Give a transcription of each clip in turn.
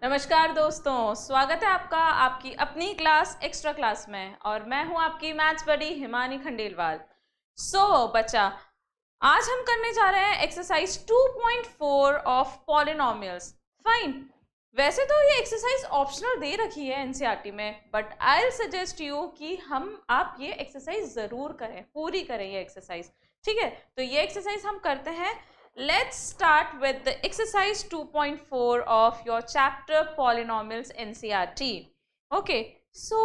नमस्कार दोस्तों, स्वागत है आपका आपकी अपनी क्लास एक्स्ट्रा क्लास में। और मैं हूं आपकी मैथ्स बडी हिमानी खंडेलवाल। बच्चा, आज हम करने जा रहे हैं एक्सरसाइज 2.4 ऑफ पॉलिनोमियल्स। फाइन। वैसे तो ये एक्सरसाइज ऑप्शनल दे रखी है एनसीईआरटी में, but I will suggest you कि आप ये एक्सरसाइज जरूर करें, पूरी करें ये एक्सरसाइज। ठीक है, तो ये एक्सरसाइज हम करते हैं। Let's start with the exercise 2.4 of your chapter polynomials NCERT. Okay, so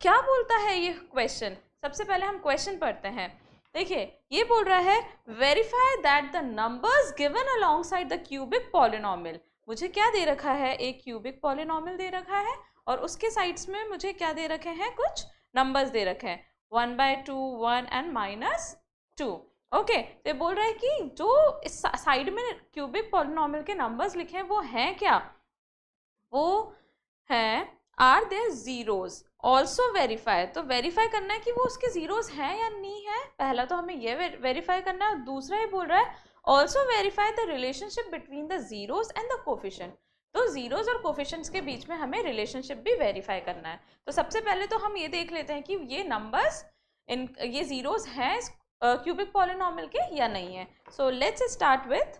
क्या बोलता है ये क्वेश्चन? सबसे पहले हम क्वेश्चन पढ़ते हैं। देखिए, ये बोल रहा है verify that the numbers given alongside the cubic polynomial. मुझे क्या दे रखा है? एक क्यूबिक पॉलिनोमियल दे रखा है और उसके साइड्स में मुझे क्या दे रखे हैं? कुछ नंबर्स दे रखे हैं, 1/2, 1 एंड -2। ओके, तो ये बोल रहा है कि जो इस साइड में क्यूबिक पॉलिनोमियल के नंबर्स लिखे हैं वो हैं क्या? वो हैं are there zeros also verify. तो वेरीफाई करना है कि वो उसके जीरोस हैं या नहीं है। पहला तो हमें ये वेरीफाई करना है और दूसरा ये बोल रहा है also verify the relationship between the zeros and the coefficient. तो जीरोस और कोफिशिएंट्स के बीच में हमें रिलेशनशिप भी वेरीफाई करना है। तो सबसे पहले तो हम ये देख लेते हैं कि ये नंबर्स ये जीरोस हैं क्यूबिक पॉलिनोमियल के या नहीं है। So let's start with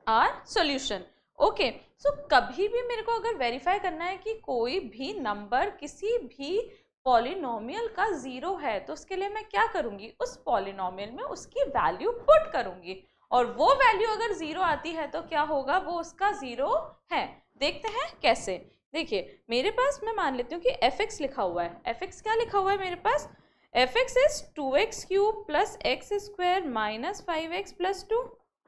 our solution. Okay, so कभी भी मेरे को अगर वेरीफाई करना है कि कोई भी नंबर किसी भी पॉलिनोमियल का जीरो है, तो उसके लिए मैं क्या करूंगी? उस पॉलिनोमियल में उसकी वैल्यू पुट करूंगी और वो वैल्यू अगर जीरो आती है तो क्या होगा? वो उसका जीरो है। देखते हैं कैसे। देखिए, मेरे पास मैं मान लेती हूँ कि fx लिखा हुआ है। fx क्या लिखा हुआ है मेरे पास? fx is 2x cube plus x square minus 5x plus 2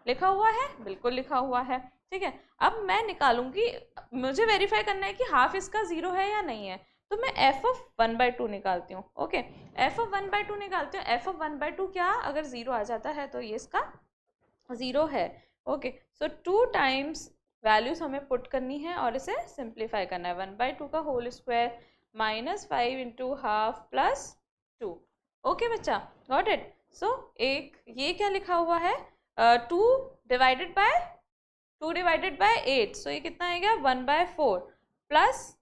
लिखा हुआ है, बिल्कुल लिखा हुआ है। ठीक है, अब मैं निकालूंगी, मुझे वेरीफाई करना है कि हाफ इसका जीरो है या नहीं है, तो मैं f ऑफ 1/2 निकालती हूँ। ओके, f ऑफ 1/2 निकालती हूँ। f ऑफ 1/2 क्या? अगर जीरो आ जाता है तो ये इसका जीरो है। ओके, सो 2 टाइम्स वैल्यूज हमें पुट करनी है और इसे सिंप्लीफाई करना है। 1/2 का whole square minus 5 into half plus 2। Okay बच्चा, गॉट इट। सो एक ये क्या लिखा हुआ है? 2 डिवाइडेड बाय 8। सो ये कितना आएगा? 1/4 प्लस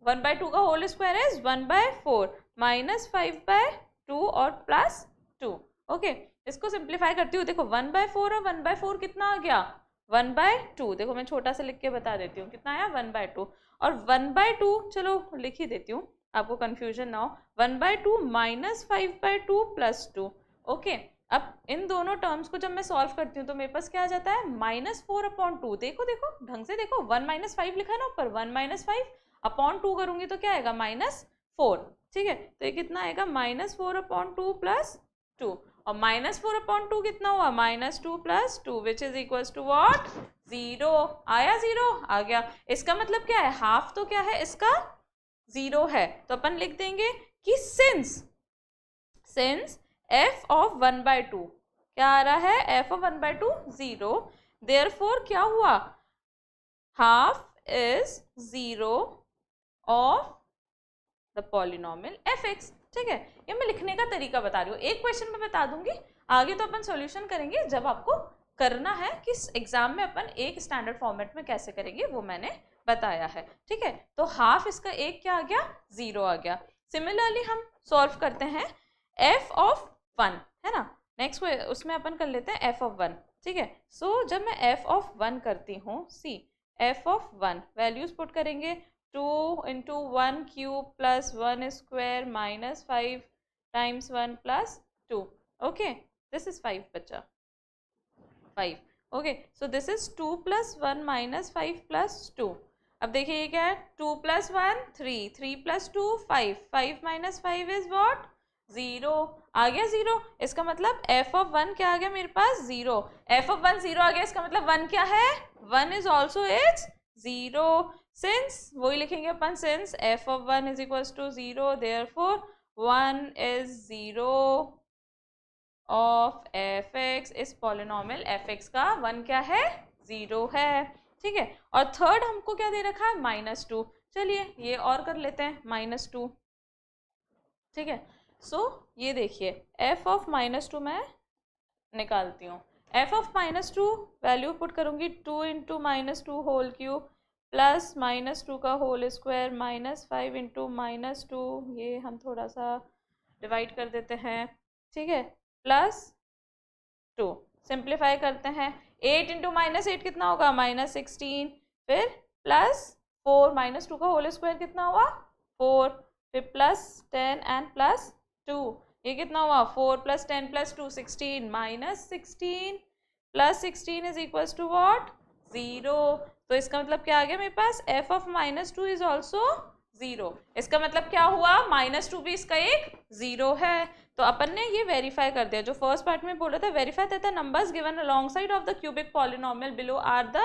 1/2 का होल स्क्वायर इज 1/4 माइनस 5/2 और प्लस 2। ओके, इसको सिंप्लीफाई करती हूँ। देखो 1/4 और 1/4 कितना आ गया? 1/2। देखो मैं छोटा सा लिख के बता देती हूँ कितना आया? 1/2 और 1/2 चलो लिख ही देती हूँ, आपको कंफ्यूजन ना हो। 1/2 माइनस 5/2 प्लस 2। ओके, अब इन दोनों टर्म्स को जब मैं सॉल्व करती हूँ तो मेरे पास क्या आ जाता है? -4/2। देखो देखो ढंग से देखो, 1 - 5 लिखा है ना ऊपर, 1 - 5/2 करूंगी तो क्या आएगा? -4। ठीक है, तो ये कितना आएगा? -4/2 प्लस 2। और -4/2 कितना हुआ? -2 plus 2 which is equals to what? 0। आया? 0 आ गया। इसका मतलब क्या है? हाफ तो क्या है इसका? 0 है। तो अपन लिख देंगे कि सिंस f ऑफ 1/2 क्या आ रहा है? f ऑफ 1/2 0, देयरफॉर क्या हुआ? Half is 0 of the polynomial fx। ठीक है, ये मैं लिखने का तरीका बता रही हूँ। एक क्वेश्चन में बता दूंगी, आगे तो अपन सॉल्यूशन करेंगे। जब आपको करना है कि एग्जाम में अपन एक स्टैंडर्ड फॉर्मेट में कैसे करेंगे वो मैंने बताया है। ठीक है, तो हाफ इसका एक क्या आ गया? 0 आ गया। सिमिलरली हम सॉल्व करते हैं f ऑफ 1, है ना। नेक्स्ट उसमें अपन कर लेते हैं f ऑफ 1। ठीक है, सो जब मैं f ऑफ 1 करती हूँ, सी f ऑफ 1 वैल्यूज पुट करेंगे। 2 into 1 cube plus 1 square minus 5 times 1 plus 2। Okay, this is 5 बच्चा, 5। Okay, so this is 2 plus 1 minus 5 plus 2। अब देखिए ये क्या है? 2 plus 1 3, 3 plus 2 5, 5 minus 5 is what? 0। आ गया 0। इसका मतलब f ऑफ 1 क्या आ गया मेरे पास? 0। f ऑफ 1 0 आ गया, इसका मतलब 1 क्या है? 1 इज ऑल्सो इज 0। सिंस वही लिखेंगे अपन, since f of 1 is equals to 0, therefore 1 is 0 of fx। इस पॉलिनोमियल fx का 1 क्या है? 0 है। ठीक है, और थर्ड हमको क्या दे रखा है? -2। चलिए ये और कर लेते हैं, -2। ठीक है, सो ये देखिए f ऑफ -2 मैं निकालती हूँ। f ऑफ -2 वैल्यू पुट करूंगी, 2 इंटू -2 होल क्यूब प्लस -2 का होल स्क्वायर -5 इंटू -2, ये हम थोड़ा सा डिवाइड कर देते हैं, ठीक है, प्लस 2, सिंप्लीफाई करते हैं, 8 इंटू -8 कितना होगा -16, फिर प्लस 4, -2 का होल स्क्वायर कितना हुआ 4, फिर प्लस 10 एंड प्लस 2, ये कितना हुआ 4 + 10 + 2 16, -16 plus 16 is equals to what 0। तो इसका मतलब क्या आ गया मेरे पास, f ऑफ -2 इज ऑल्सो 0। इसका मतलब क्या हुआ, -2 भी इसका एक 0 है। तो अपन ने ये वेरीफाई कर दिया, जो फर्स्ट पार्ट में बोल रहा था, verify that the numbers given alongside of the cubic polynomial below are the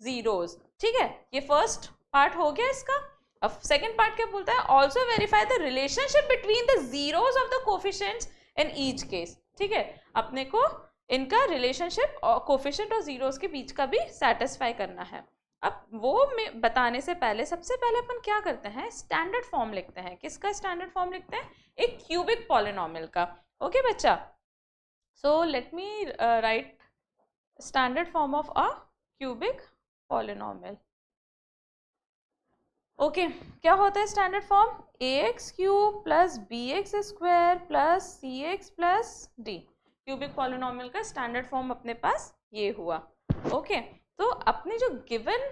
zeros. ठीक है, ये फर्स्ट पार्ट हो गया इसका। अब सेकंड पार्ट क्या बोलता है, also verify the relationship between the zeros of the coefficients in each case. ठीक है, अपने को इनका रिलेशनशिप कोफिशिएंट और जीरोस के बीच का भी सेटिस्फाई करना है। अब वो बताने से पहले सबसे पहले अपन क्या करते हैं, स्टैंडर्ड फॉर्म लिखते हैं। किसका स्टैंडर्ड फॉर्म लिखते हैं, एक क्यूबिक पॉलिनोमियल का। ओके बच्चा, so let me right standard form of a cubic polynomial. Okay, क्या होता है standard form, ax³ + bx² + cx + d। Cubic polynomial का स्टैंडर्ड फॉर्म अपने पास ये हुआ। ओके, तो अपने जो गिवन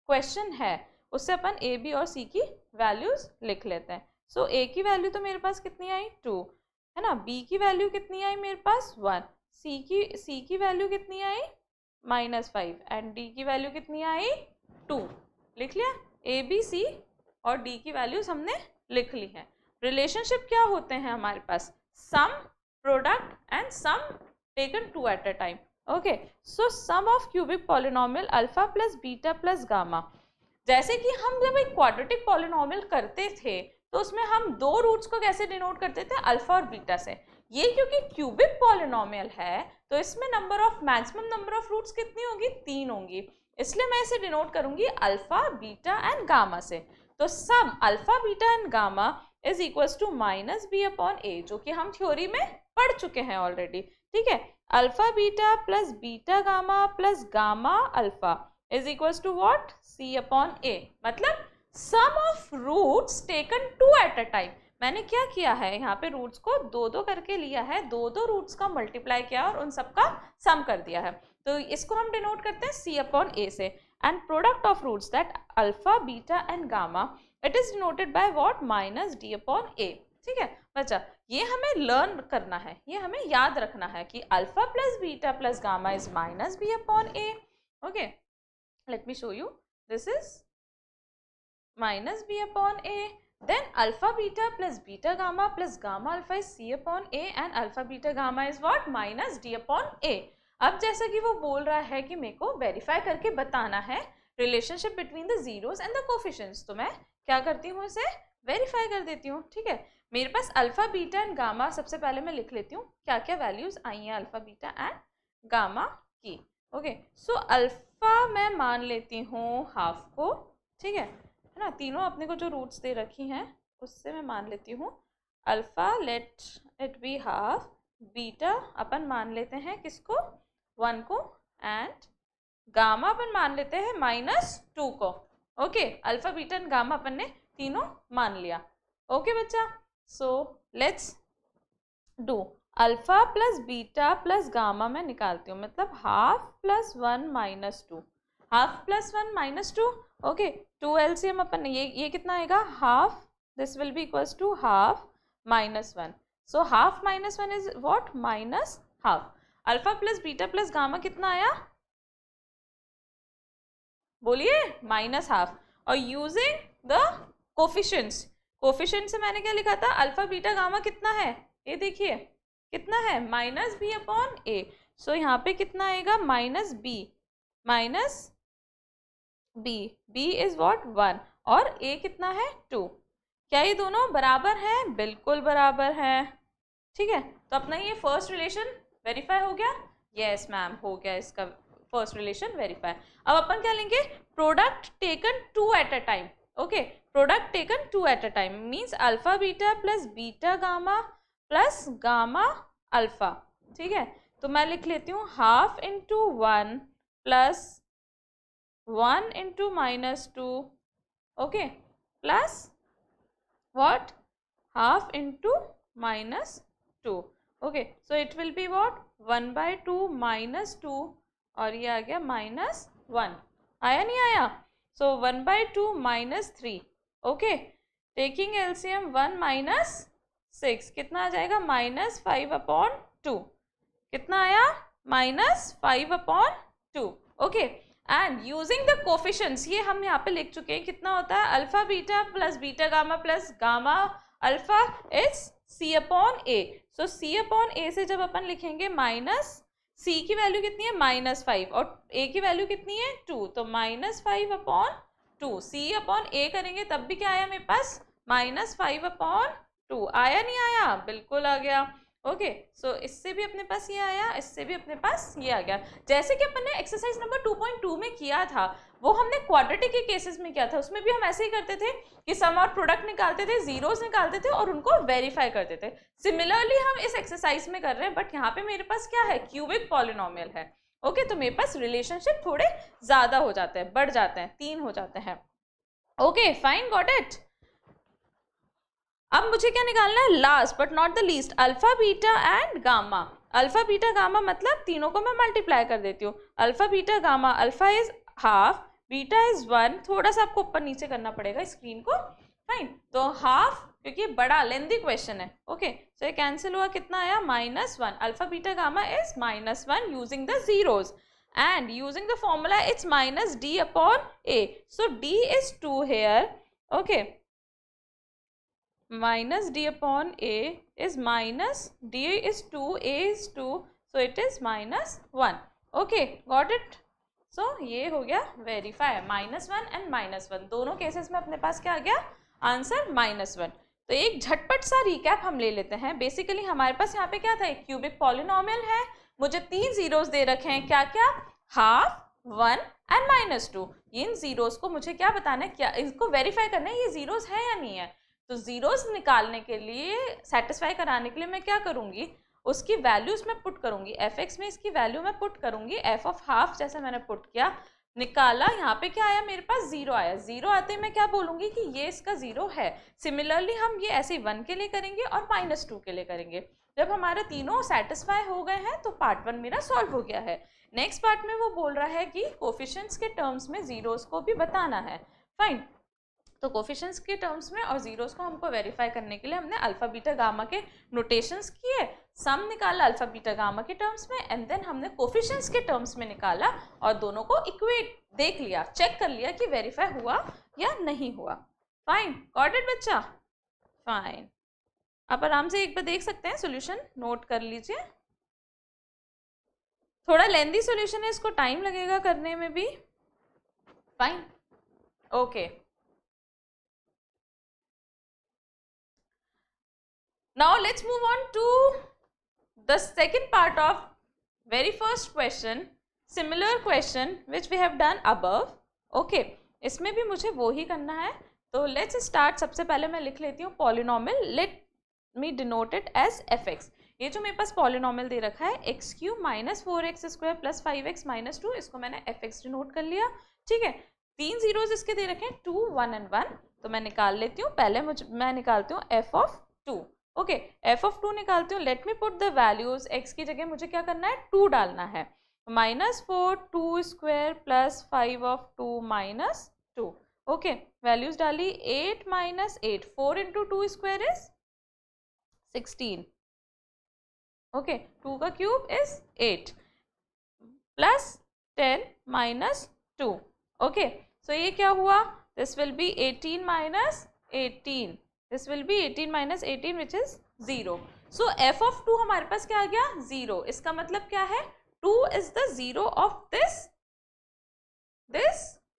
क्वेश्चन है उससे अपन a, b और c की वैल्यूज लिख लेते हैं। सो a की वैल्यू तो मेरे पास कितनी आई 2, है ना, b की वैल्यू कितनी आई मेरे पास 1, c की वैल्यू कितनी आई -5 एंड d की वैल्यू कितनी आई 2। लिख लिया, a, b, c और d की वैल्यूज हमने लिख ली है। रिलेशनशिप क्या होते हैं हमारे पास, sum, product and sum taken 2 at a time. Okay, so sum of cubic polynomial alpha + beta + gamma. जैसे कि हम जब एक क्वाड्रेटिक पॉलिनोमियल करते थे तो उसमें हम दो रूट्स को कैसे डिनोट करते थे, अल्फा और बीटा से। ये क्योंकि क्यूबिक पॉलिनोमियल है तो इसमें मैक्सिमम नंबर ऑफ रूट्स कितनी होगी, 3 होंगी, इसलिए मैं इसे डिनोट करूंगी अल्फा, बीटा एंड गामा से। तो sum alpha, beta and gamma is equals to -b/a, जो कि हम थ्योरी में पढ़ चुके हैं ऑलरेडी। ठीक है, alpha beta + beta gamma + gamma alpha is equals to what, c/a। मतलब sum of roots taken 2 at a time. मैंने क्या किया है, यहाँ पे रूट्स को 2-2 करके लिया है, 2-2 रूट्स का मल्टीप्लाई किया और उन सबका सम कर दिया है। तो इसको हम डिनोट करते हैं c/a से। And product of roots that alpha, beta and gamma, it is denoted by what, -d/a। ठीक है बच्चा, ये हमें लर्न करना है, ये हमें याद रखना है कि alpha + beta + gamma is -b/a। Okay, let me show you, this is -b/a, then alpha beta + beta gamma + gamma alpha is c/a and alpha beta gamma is what, -d/a। अब जैसा कि वो बोल रहा है कि मेरे को वेरीफाई करके बताना है relationship between the zeros and the coefficients, तो मैं क्या करती हूँ, इसे वेरीफाई कर देती हूँ। ठीक है, मेरे पास अल्फा, बीटा एंड गामा, सबसे पहले मैं लिख लेती हूँ क्या क्या वैल्यूज आई हैं अल्फा, बीटा एंड गामा की। ओके, सो अल्फा मैं मान लेती हूँ हाफ को, ठीक है ना, तीनों अपने को जो रूट्स दे रखी हैं उससे मैं मान लेती हूँ alpha, let it be half, beta upon मान लेते हैं किसको, 1 को, एंड गामा अपन मान लेते हैं -2 को। Okay, alpha, beta and gamma अपन ने तीनों मान लिया। ओके बच्चा, so let's do alpha + beta + gamma में निकालती हूँ, मतलब हाफ + 1 - 2, हाफ + 1 - 2। ओके, 2 LCM अपन ये कितना आएगा, half, this will be equals to half -1, so half -1 is what, -half. Alpha + beta + gamma कितना आया, बोलिए, -हाफ। और यूजिंग द कोफिशिएंट्स, कोफिशिएंट से मैंने क्या लिखा था, अल्फा, बीटा, गामा कितना है, ये देखिए कितना है, -b/a। सो यहाँ पे कितना आएगा, -b इज व्हाट 1 और a कितना है 2। क्या ये दोनों बराबर हैं, बिल्कुल बराबर है। ठीक है, तो अपना ये फर्स्ट रिलेशन वेरीफाई हो गया, यस मैम हो गया इसका फर्स्ट रिलेशन वेरीफाई। अब अपन क्या लेंगे, product taken 2 at a time. Okay, product taken 2 at a time means alpha beta + beta gamma + gamma alpha. ठीक है, तो मैं लिख लेती हूँ half × 1 + 1 into minus 2, okay, plus what, half into minus 2, okay, so it will be what, 1 by 2 minus 2 और ये आ गया minus 1, आया नहीं आया, so 1 by 2 minus 3, okay, taking LCM 1 minus 6 कितना आ जाएगा, minus 5 upon 2, कितना आया, minus 5 upon 2, okay, and using the coefficients, ये हम यहाँ पे लिख चुके हैं, कितना होता है, alpha beta plus beta gamma plus gamma alpha is c upon a, so c upon a से जब अपन लिखेंगे माइनस सी की वैल्यू कितनी है, -5 और ए की वैल्यू कितनी है 2, तो -5 अपॉन 2, सी अपॉन ए करेंगे तब भी क्या आया मेरे पास, -5 अपॉन 2, आया नहीं आया, बिल्कुल आ गया, ओके, सो इससे भी अपने पास ये आया, इससे भी अपने पास ये आ गया, जैसे कि अपन ने एक्सरसाइज नंबर 2.2 में किया था, वो हमने क्वाड्रेटिक के केसेस में किया था, उसमें भी हम ऐसे ही करते थे कि सम और प्रोडक्ट निकालते थे, जीरोस निकालते थे और उनको वेरीफाई करते थे, सिमिलरली हम इस एक्सरसाइज में कर रहे हैं, बट यहाँ पे मेरे पास क्या है, क्यूबिक पॉलिनोमियल है, ओके, तो मेरे पास रिलेशनशिप थोड़े ज्यादा हो जाते हैं, बढ़ जाते हैं, 3 हो जाते हैं, ओके, फाइन, गॉट इट। अब मुझे क्या निकालना है, last but not the least, alpha beta and gamma, alpha beta gamma मतलब तीनों को मैं मल्टीप्लाई कर देती हूँ, alpha beta gamma, alpha is half, beta is 1, थोड़ा सा आपको ऊपर नीचे करना पड़ेगा स्क्रीन को, फाइन, तो हाफ, क्योंकि बड़ा लेंथी क्वेश्चन है, ओके, सो ये कैंसिल हुआ, कितना आया, -1, alpha beta gamma is -1 using the zeros and using the formula it's minus d upon a, so d is 2 here, okay, minus d upon a is minus, d is 2, a is 2, so it is -1, okay, got it, so ये हो गया verify, -1 and -1 दोनों cases में अपने पास क्या आ गया, answer -1। तो एक झटपट सा रिकैप हम ले लेते हैं, बेसिकली हमारे पास यहाँ पे क्या था, एक क्यूबिक पॉलिनोमियल है, मुझे 3 जीरोस दे रखे हैं, क्या क्या, हाफ, 1 एंड -2, इन जीरोस को मुझे क्या बताना है, क्या इनको वेरीफाई करना है, ये जीरोस है या नहीं है, तो जीरोस निकालने के लिए, सेटिस्फाई कराने के लिए मैं क्या करूंगी, उसकी वैल्यूज में पुट करूंगी, एफ एक्स में इसकी वैल्यू में पुट करूंगी, एफ ऑफ हाफ जैसे मैंने पुट किया, निकाला, यहाँ पे क्या आया मेरे पास, 0 आया, 0 आते ही मैं क्या बोलूंगी कि ये इसका 0 है, सिमिलरली हम ये ऐसे 1 के लिए करेंगे और -2 के लिए करेंगे, जब हमारे तीनों सेटिस्फाई हो गए हैं तो पार्ट 1 मेरा सॉल्व हो गया है। नेक्स्ट पार्ट में वो बोल रहा है कि कोफिशिएंट्स के टर्म्स में जीरोस को भी बताना है, फाइन, तो कोफिशिएंट्स के टर्म्स में और जीरोस को हमको वेरीफाई करने के लिए हमने अल्फा बीटा गामा के नोटेशंस किए, सम निकाला अल्फा बीटा गामा के टर्म्स में, एंड देन हमने कोफिशिएंट्स के टर्म्स में निकाला और दोनों को इक्वेट देख लिया, चेक कर लिया कि वेरीफाई हुआ या नहीं हुआ, फाइन, गॉट इट बच्चा, फाइन, आप आराम से एक बार देख सकते हैं, सॉल्यूशन नोट कर लीजिए, थोड़ा लेंथी सॉल्यूशन है, इसको टाइम लगेगा करने में भी, fine, okay. Now let's move on to the second part of very first question, similar question which we have done above, okay, इसमें भी मुझे वो ही करना है, तो let's start, सबसे पहले मैं लिख लेती हूँ polynomial, let me denote it as fx, ये जो मेरे पास polynomial दे रखा है x³ - 4x² + 5x - 2, इसको मैंने fx डिनोट कर लिया, ठीक है, 3 जीरोज इसके दे रखे हैं, 2, 1 एंड 1, तो मैं निकाल लेती हूँ, पहले मैं निकालती हूँ f of 2, okay, F of 2 निकालती हूँ, let me put the values, x की जगह मुझे क्या करना है, 2 डालना है, -4 2² + 5 ऑफ 2 - 2, ओके, वैल्यूज डाली, 8 - 8, 4 × 2² इज 16, ओके, 2 का क्यूब इज 8 + 10 - 2, ओके, सो ये क्या हुआ, this will B 18 - 18, this will be 18 - 18 which is 0, so f of 2 हमारे पास क्या आ गया, 0, इसका मतलब क्या है, 2 is the 0 of this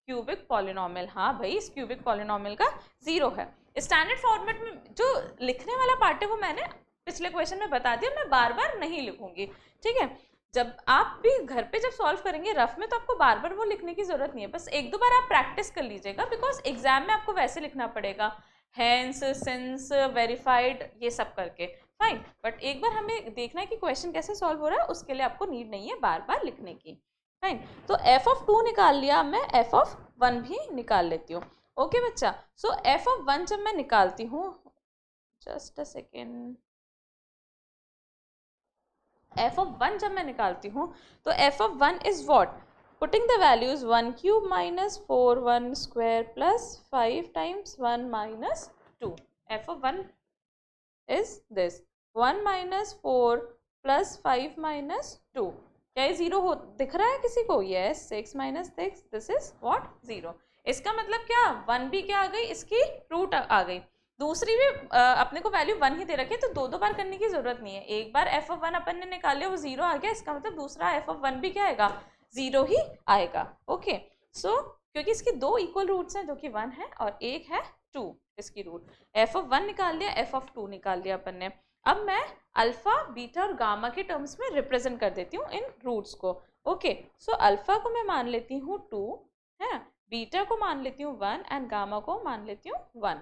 cubic polynomial, हाँ भाई, इस cubic polynomial का 0 है, स्टैंडर्ड फॉर्मेट में जो लिखने वाला पार्ट है वो मैंने पिछले क्वेश्चन में बता दिया, मैं बार बार नहीं लिखूंगी, ठीक है, जब आप भी घर पे जब सॉल्व करेंगे रफ में, तो आपको बार बार वो लिखने की जरूरत नहीं है, बस एक दो बार आप प्रैक्टिस कर लीजिएगा, बिकॉज एग्जाम में आपको वैसे लिखना पड़ेगा, हैंस, सिंस, वेरीफाइड, ये सब करके, फाइन, बट एक बार हमें देखना है कि क्वेश्चन कैसे सॉल्व हो रहा है, उसके लिए आपको नीड नहीं है बार बार लिखने की, फाइन। तो एफ ऑफ 2 निकाल लिया, मैं एफ ऑफ 1 भी निकाल लेती हूँ। ओके बच्चा, सो एफ ऑफ 1 जब मैं निकालती हूँ, just a second, F of 1 जब मैं निकालती हूँ तो F of 1 is what, putting the values 1 cube minus 4 1 square plus 5 times 1 minus 2। F of 1 is this 1 minus 4 plus 5 minus 2। क्या ये जीरो हो दिख रहा है किसी को? Yes, 6 minus 6, this is what, 0। इसका मतलब क्या, 1 भी क्या आ गई, इसकी रूट आ गई। दूसरी भी अपने को वैल्यू 1 ही दे रखी है, तो दो बार करने की जरूरत नहीं है। एक बार एफ ऑफ 1 अपन ने निकाल लिया, वो 0 आ गया, इसका मतलब दूसरा एफ ऑफ 1 भी क्या आएगा, 0 ही आएगा। ओके, सो क्योंकि इसकी दो इक्वल रूट्स हैं, जो कि 1 है और एक है 2 इसकी रूट। एफ ऑफ 1 निकाल लिया, एफ ऑफ 2 निकाल लिया अपन ने। अब मैं अल्फा, बीटा और गामा के टर्म्स में रिप्रेजेंट कर देती हूँ इन रूट्स को। ओके, सो अल्फा को मैं मान लेती हूँ 2 है, बीटा को मान लेती हूँ 1 एंड गामा को मान लेती हूँ 1।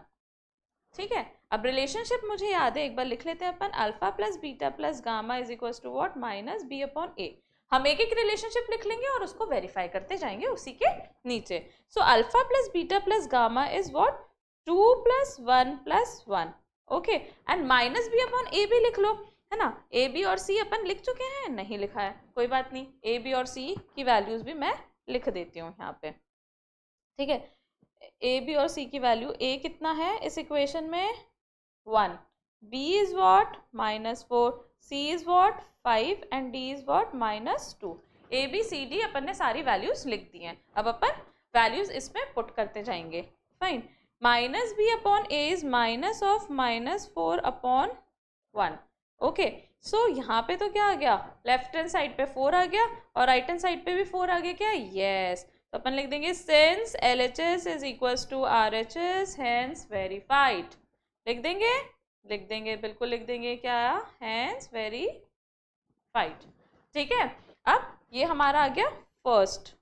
ठीक है, अब रिलेशनशिप मुझे याद है, एक बार लिख लेते हैं अपन, alpha plus beta plus gamma is equal to what, minus b upon a. हम एक एक रिलेशनशिप लिख लेंगे और उसको वेरीफाई करते जाएंगे उसी के नीचे। So alpha plus beta plus gamma is what, 2 plus 1 plus 1। Okay, and minus b upon a भी लिख लो, है ना। ए बी और सी अपन लिख चुके हैं, नहीं लिखा है, कोई बात नहीं, ए बी और सी की वैल्यूज भी मैं लिख देती हूँ यहाँ पे। ठीक है, ए बी और सी की वैल्यू, ए कितना है इस इक्वेशन में, 1, b is what -4, c is what 5 and d is what -2। A b c d अपन ने सारी वैल्यूज लिख दी हैं। अब अपन वैल्यूज इसमें पुट करते जाएंगे। Fine, minus b upon a is minus of -4 upon 1। Okay, so यहाँ पे तो क्या आ गया, लेफ्ट हैंड साइड पे 4 आ गया और राइट हैंड साइड पे भी 4 आ गया क्या, यस। तो अपन लिख देंगे since LHS is equals to RHS hence verified. लिख देंगे, बिल्कुल लिख देंगे, क्या हैंस वेरीफाइड। ठीक है, अब ये हमारा आ गया फर्स्ट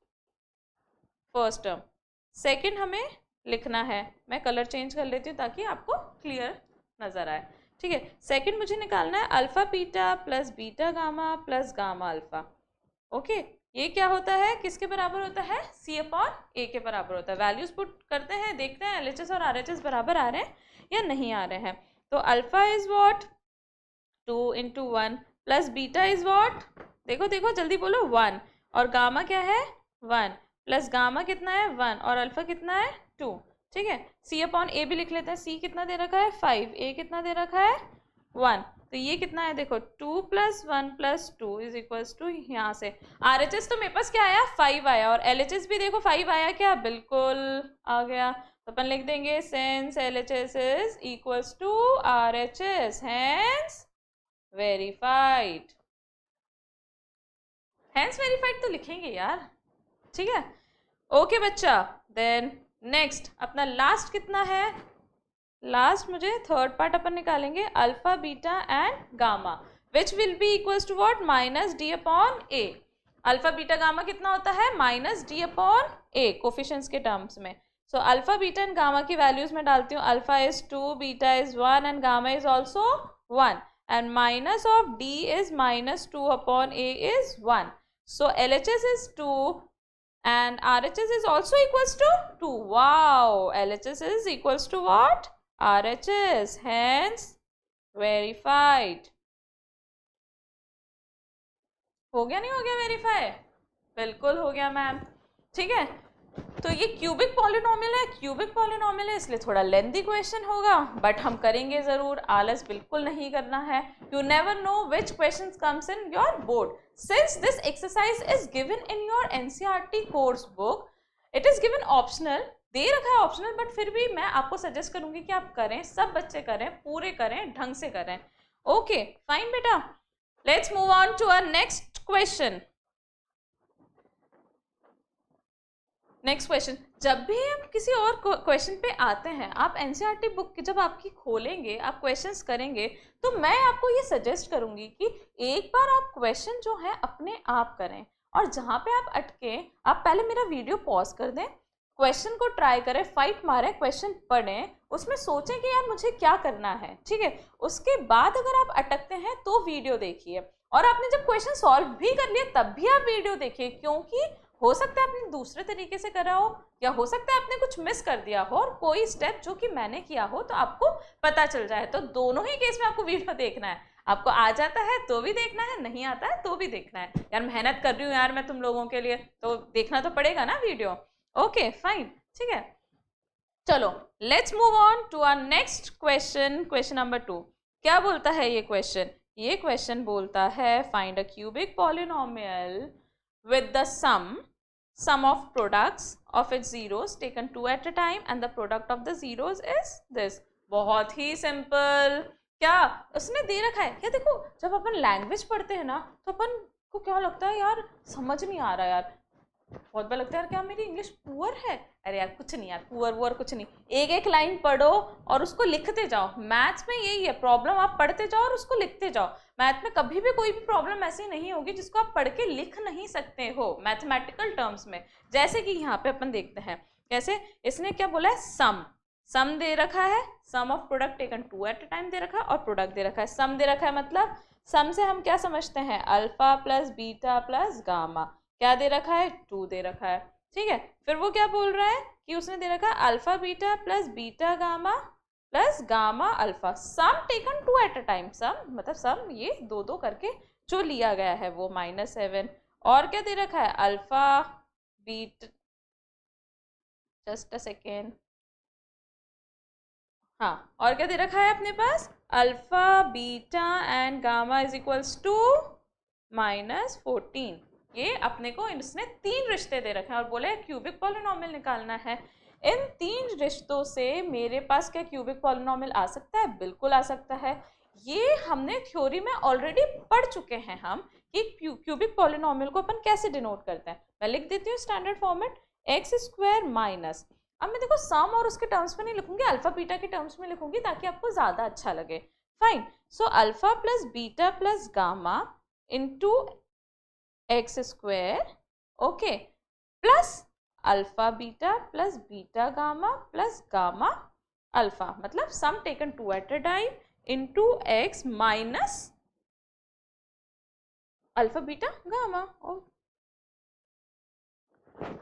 टर्म। सेकंड हमें लिखना है, मैं कलर चेंज कर लेती हूँ ताकि आपको क्लियर नजर आए। ठीक है, सेकंड मुझे निकालना है alpha beta plus beta gamma plus gamma alpha. Okay, ये क्या होता है, किसके बराबर होता है, C अपॉन A के बराबर होता है। वैल्यूज पुट करते हैं, देखते हैं LHS और RHS बराबर आ रहे हैं या नहीं आ रहे हैं। तो alpha is what, 2 × 1 plus beta is what, देखो जल्दी बोलो, 1, और गामा क्या है, 1 प्लस गामा कितना है, 1 और अल्फा कितना है, 2। ठीक है, C अपॉन A भी लिख लेते हैं। C कितना दे रखा है, 5, A कितना दे रखा है, 1। तो ये कितना है, देखो 2 + 1 + 2 इज इक्वल्स टू, यहाँ से RHS तो मेरे पास क्या आया, 5 आया, और LHS भी देखो 5 आया क्या, बिल्कुल आ गया। तो अपन लिख देंगे since LHS is equals to RHS hence verified. Hence verified तो लिखेंगे यार, ठीक है। ओके बच्चा, देन नेक्स्ट अपना लास्ट कितना है, लास्ट मुझे थर्ड पार्ट अपन निकालेंगे, alpha beta and gamma which will be equals to what, -D upon A। Alpha beta gamma कितना होता है, -D अपॉन A कोफिशिएंट्स के टर्म्स में। So alpha beta and gamma की वैल्यूज में डालती हूँ, alpha is 2, beta is 1 and gamma is also 1 and minus of D is -2 upon A is 1। So LHS is 2 and RHS is also equals to 2. Wow, LHS is equals to what, RHS, hence verified। हो गया नहीं हो गया verify, बिल्कुल हो गया ma'am. ठीक है, तो ये क्यूबिक पॉलिनोमियल है, इसलिए थोड़ा लेंथी क्वेश्चन होगा, बट हम करेंगे जरूर, आलस बिल्कुल नहीं करना है। You never know which question comes in your board. Since this exercise is given in your NCERT course book, it is given optional, दे रखा है ऑप्शनल, बट फिर भी मैं आपको सजेस्ट करूंगी कि आप करें, सब बच्चे करें, पूरे करें, ढंग से करें। ओके फाइन बेटा, let's move on to our next question. Next question, जब भी हम किसी और क्वेश्चन पे आते हैं, आप एनसीईआरटी बुक जब आपकी खोलेंगे, आप क्वेश्चंस करेंगे, तो मैं आपको ये सजेस्ट करूंगी कि एक बार आप क्वेश्चन जो है अपने आप करें, और जहाँ पे आप अटके, आप पहले मेरा वीडियो पॉज कर दें, क्वेश्चन को ट्राई करें, फाइट मारें, क्वेश्चन पढ़ें, उसमें सोचें कि यार मुझे क्या करना है। ठीक है, उसके बाद अगर आप अटकते हैं तो वीडियो देखिए, और आपने जब क्वेश्चन सॉल्व भी कर लिया तब भी आप वीडियो देखिए, क्योंकि हो सकता है आपने दूसरे तरीके से करा हो, या हो सकता है आपने कुछ मिस कर दिया हो और कोई स्टेप जो कि मैंने किया हो तो आपको पता चल जाए। तो दोनों ही केस में आपको वीडियो देखना है, आपको आ जाता है तो भी देखना है, नहीं आता है तो भी देखना है। यार मेहनत कर रही हूँ यार मैं तुम लोगों के लिए, तो देखना तो पड़ेगा ना वीडियो। ओके फाइन, ठीक है। चलो let's move on to our next question, question number 2। क्या बोलता है ये क्वेश्चन? ये क्वेश्चन बोलता है find a cubic polynomial with the sum of products of its zeros taken 2 at a time and the product of the zeros is this। बहुत ही simple. क्या उसने दे रखा है, या देखो जब अपन लैंग्वेज पढ़ते हैं ना तो अपन को क्या लगता है, यार समझ नहीं आ रहा यार, बहुत बार लगता है यार क्या मेरी इंग्लिश पुअर है। अरे यार कुछ नहीं यार, पुअर वुअर कुछ नहीं, एक एक लाइन पढ़ो और उसको लिखते जाओ। मैथ्स में यही है प्रॉब्लम, आप पढ़ते जाओ और उसको लिखते जाओ। मैथ में कभी भी कोई भी प्रॉब्लम ऐसी नहीं होगी जिसको आप पढ़ के लिख नहीं सकते हो मैथमेटिकल टर्म्स में। जैसे कि यहाँ पे अपन देखते हैं कैसे, इसने क्या बोला है, सम दे रखा है, sum of product taken 2 at a time दे रखा है, और प्रोडक्ट दे रखा है। सम दे रखा है मतलब सम से हम क्या समझते हैं, alpha plus beta plus gamma. क्या दे रखा है, 2 दे रखा है, ठीक है। फिर वो क्या बोल रहा है कि उसने दे रखा है alpha beta plus beta gamma plus gamma alpha, sum taken 2 at a time. Sum मतलब सम ये दो दो करके जो लिया गया है वो -7। और क्या दे रखा है, alpha beta, just a second, हाँ, और क्या दे रखा है अपने पास, alpha beta and gamma is equals to -14। ये अपने को इसने 3 रिश्ते दे रखे हैं और बोले क्यूबिक पॉलिनोमियल निकालना है। इन 3 रिश्तों से मेरे पास क्या क्यूबिक पॉलिनोमियल आ सकता है, बिल्कुल आ सकता है। ये हमने थ्योरी में ऑलरेडी पढ़ चुके हैं हम कि क्यूबिक पॉलिनोमियल को अपन कैसे डिनोट करते हैं। मैं लिख देती हूँ standard format, x square minus, अब मैं देखो सम और उसके टर्म्स में नहीं लिखूंगी, अल्फा बीटा के टर्म्स में लिखूंगी ताकि आपको ज़्यादा अच्छा लगे। Fine, so alpha plus beta plus gamma into x square, okay, plus alpha beta plus beta gamma plus gamma alpha, मतलब sum taken 2 at a time into x minus alpha beta gamma.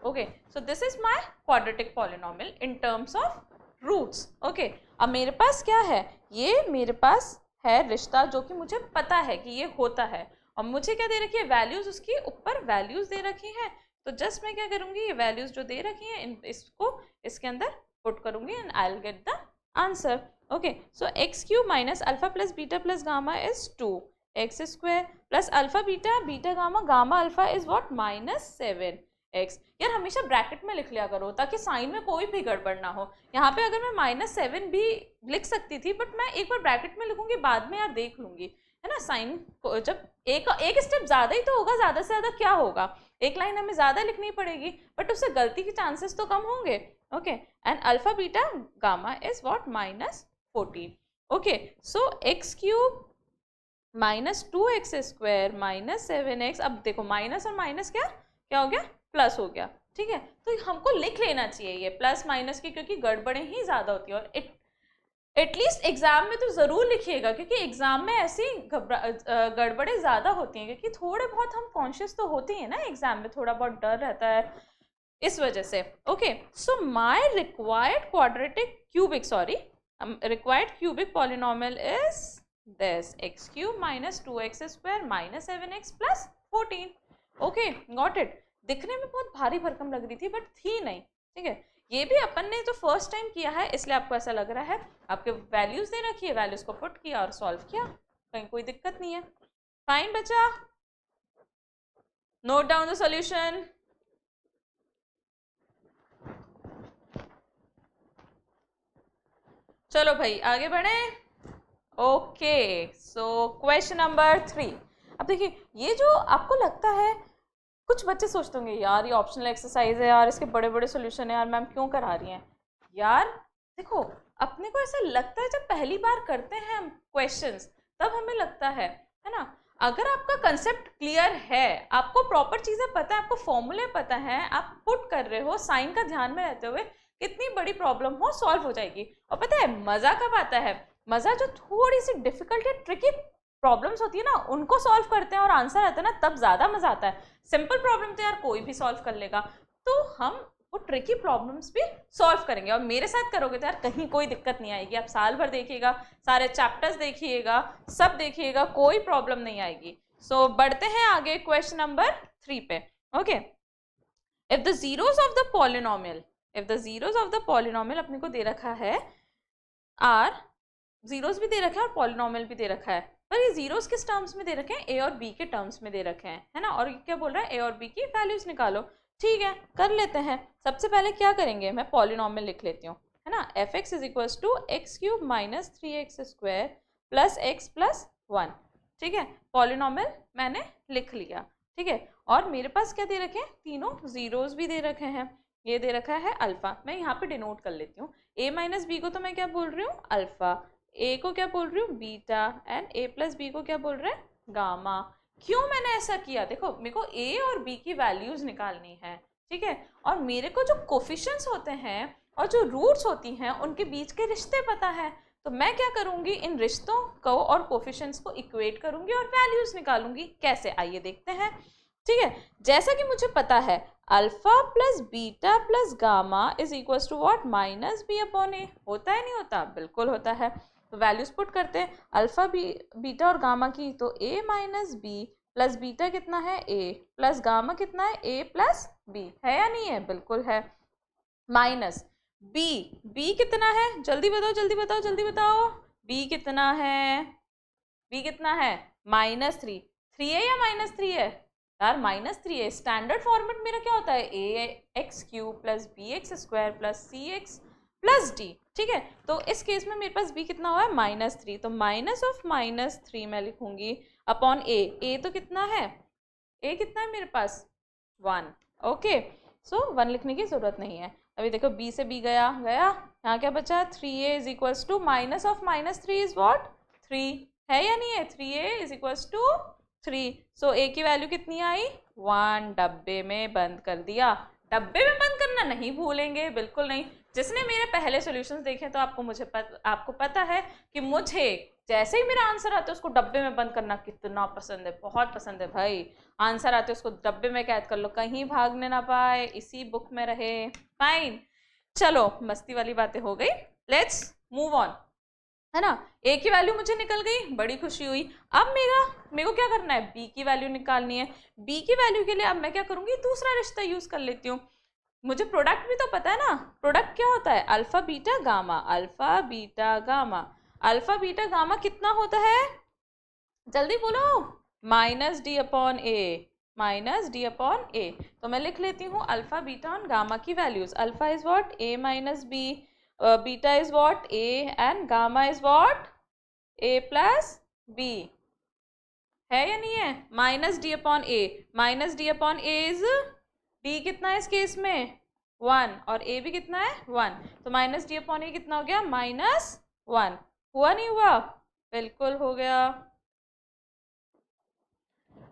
Okay, so this is my quadratic polynomial in terms of roots. Okay, अब मेरे पास क्या है, ये मेरे पास है रिश्ता जो कि मुझे पता है कि ये होता है, और मुझे क्या दे रखी है, वैल्यूज उसकी ऊपर वैल्यूज दे रखी हैं। तो जस्ट मैं क्या करूंगी, ये वैल्यूज जो दे रखी हैं इसको इसके अंदर पुट करूंगी and I will get the answer. Okay, so x cube minus alpha plus beta plus gamma is 2 x square plus alpha beta beta gamma gamma alpha is what -7 x. यार हमेशा bracket में लिख लिया करो ताकि sign में कोई भी गड़बड़ ना हो। यहाँ पे अगर मैं -7 भी लिख सकती थी, बट मैं एक बार ब्रैकेट में लिखूंगी, बाद में यार देख लूंगी, है ना। साइन को जब एक स्टेप ज़्यादा ही तो होगा, ज़्यादा से ज़्यादा क्या होगा, एक लाइन हमें ज़्यादा लिखनी पड़ेगी, बट उससे गलती के चांसेस तो कम होंगे। Okay, and alpha beta gamma is what -14। Okay, so x cube -2x square -7x, अब देखो माइनस और माइनस क्या हो गया, प्लस हो गया, ठीक है। तो हमको लिख लेना चाहिए ये प्लस माइनस की, क्योंकि गड़बड़ें ही ज़्यादा होती है, और एटलीस्ट एग्जाम में तो ज़रूर लिखिएगा, क्योंकि एग्जाम में ऐसी गड़बड़ें ज़्यादा होती हैं, क्योंकि थोड़े बहुत हम कॉन्शियस तो होते हैं ना, एग्जाम में थोड़ा बहुत डर रहता है इस वजह से। Okay, so my required cubic polynomial is this x cube minus 2x square minus 7x plus 14। Okay, got it. दिखने में बहुत भारी भरकम लग रही थी, बट थी नहीं, ठीक है। ये भी अपन ने तो फर्स्ट टाइम किया है, इसलिए आपको ऐसा लग रहा है। आपके वैल्यूज दे रखी है, वैल्यूज को पुट किया और सॉल्व किया, कहीं कोई दिक्कत नहीं है। फाइन बच्चा, नोट डाउन द सॉल्यूशन। चलो भाई आगे बढ़े। Okay, so question number 3। अब देखिए, ये जो आपको लगता है, कुछ बच्चे सोचते होंगे यार ये ऑप्शनल एक्सरसाइज है यार, इसके बड़े बड़े सॉल्यूशन है यार, मैम क्यों करा रही हैं। यार देखो, अपने को ऐसा लगता है जब पहली बार करते हैं हम क्वेश्चंस, तब हमें लगता है ना। अगर आपका कंसेप्ट क्लियर है, आपको प्रॉपर चीज़ें पता है, आपको फॉर्मूले पता है, आप पुट कर रहे हो, साइन का ध्यान में रहते हुए, कितनी बड़ी प्रॉब्लम हो सॉल्व हो जाएगी। और पता है मज़ा कब आता है, मज़ा जो थोड़ी सी डिफिकल्ट या ट्रिकी प्रॉब्लम्स होती है ना उनको सॉल्व करते हैं और आंसर आता है ना तब ज़्यादा मज़ा आता है। सिंपल प्रॉब्लम तो यार कोई भी सॉल्व कर लेगा, तो हम वो ट्रिकी प्रॉब्लम्स भी सॉल्व करेंगे और मेरे साथ करोगे तो यार कहीं कोई दिक्कत नहीं आएगी। आप साल भर देखिएगा, सारे चैप्टर्स देखिएगा, सब देखिएगा, कोई प्रॉब्लम नहीं आएगी। सो बढ़ते हैं आगे क्वेश्चन नंबर 3 पे। Okay, if the zeros of the polynomial, if the zeros of the polynomial अपने को दे रखा है आर, जीरोस भी दे रखा है और पॉलिनोमियल भी दे रखा है, पर ये जीरोस किस टर्म्स में दे रखे हैं, ए और बी के टर्म्स में दे रखे हैं, है ना। और क्या बोल रहा है, ए और बी की वैल्यूज निकालो। ठीक है, कर लेते हैं। सबसे पहले क्या करेंगे, मैं पॉलिनोमियल लिख लेती हूँ, है ना। F X is equal to X cube minus 3x square plus X plus 1। ठीक है, पॉलिनोमियल मैंने लिख लिया। ठीक है, और मेरे पास क्या दे रखे हैं, तीनों जीरोस भी दे रखे हैं। ये दे रखा है अल्फा, मैं यहाँ पे डिनोट कर लेती हूँ। ए माइनस बी को तो मैं क्या बोल रही हूँ, अल्फा, ए को क्या बोल रही हूँ, beta, and A plus B को क्या बोल रहे हैं, गामा। क्यों मैंने ऐसा किया, देखो मेरे को ए और बी की वैल्यूज निकालनी है। ठीक है, और मेरे को जो कोफिशिएंट्स होते हैं और जो रूट्स होती हैं उनके बीच के रिश्ते पता है, तो मैं क्या करूँगी, इन रिश्तों को और कोफिशिएंट्स को इक्वेट करूँगी और वैल्यूज निकालूंगी। कैसे, आइए देखते हैं। ठीक है, जैसा कि मुझे पता है alpha plus beta plus gamma is equal to what, minus b upon a. होता है नहीं होता, बिल्कुल होता है। तो वैल्यूज पुट करते हैं, अल्फा बीटा और गामा की, तो ए माइनस बी प्लस बीटा कितना है, ए प्लस गामा कितना है, ए प्लस बी, है या नहीं है, बिल्कुल है। माइनस बी कितना है, जल्दी बताओ जल्दी बताओ जल्दी बताओ, बी कितना है, बी कितना है, -3। 3 है या -3 है यार, -3 है। स्टैंडर्ड फॉर्मेट मेरा क्या होता है, a x cube plus b x square plus c x plus d. ठीक है, तो इस केस में मेरे पास b कितना हुआ है, -3, तो माइनस ऑफ -3 मैं लिखूंगी अपॉन ए तो कितना है, a कितना है मेरे पास, 1। ओके, सो 1 लिखने की जरूरत नहीं है। अभी देखो b से b गया गया, यहाँ क्या बचा, 3a is equals to minus of -3 is what, 3, है या नहीं है, 3a is equals to 3। So a की वैल्यू कितनी आई, 1। डब्बे में बंद कर दिया। डब्बे में बंद करना नहीं भूलेंगे, बिल्कुल नहीं। जिसने मेरे पहले सॉल्यूशंस देखे तो आपको पता है कि मुझे जैसे ही मेरा आंसर आता है उसको डब्बे में बंद करना कितना पसंद है, बहुत पसंद है भाई। आंसर आते उसको डब्बे में कैद कर लो, कहीं भागने ना पाए, इसी बुक में रहे। फाइन, चलो मस्ती वाली बातें हो गई, लेट्स मूव ऑन, है ना। ए की वैल्यू मुझे निकल गई, बड़ी खुशी हुई। अब मेरे को क्या करना है, बी की वैल्यू निकालनी है। बी की वैल्यू के लिए अब मैं क्या करूंगी, दूसरा रिश्ता यूज कर लेती हूँ। मुझे प्रोडक्ट भी तो पता है ना, प्रोडक्ट क्या होता है, alpha beta gamma, alpha beta gamma. Alpha beta gamma कितना होता है, जल्दी बोलो, -d upon a, -d upon a. तो मैं लिख लेती हूँ अल्फा बीटा और गामा की values. Alpha is what, a minus b, beta is what, a, and gamma is what, a plus b, है या नहीं है, -d upon a, -d upon a is, d कितना है इस केस में, 1, और a भी कितना है, 1, तो -d अपॉन ए कितना हो गया, -1। हुआ नहीं हुआ, बिल्कुल हो गया।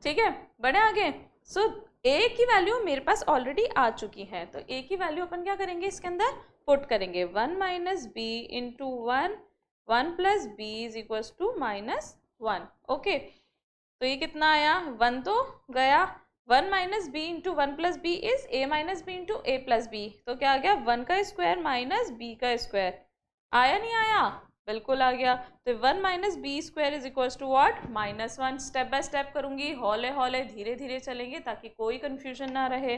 ठीक है, बढ़े आगे। सो a की वैल्यू मेरे पास ऑलरेडी आ चुकी है, तो a की वैल्यू अपन क्या करेंगे, इसके अंदर पुट करेंगे, 1 minus b into 1 plus b is equal to -1। Okay, तो ये कितना आया, 1 तो गया, 1 minus b into 1 plus b is a minus b into a plus b, तो क्या आ गया, 1 का स्क्वायर माइनस बी का स्क्वायर। आया नहीं आया, बिल्कुल आ गया। तो 1 minus b square is equal to what, -1। Step by step करूंगी, हौले हौले धीरे धीरे चलेंगे ताकि कोई कंफ्यूजन ना रहे।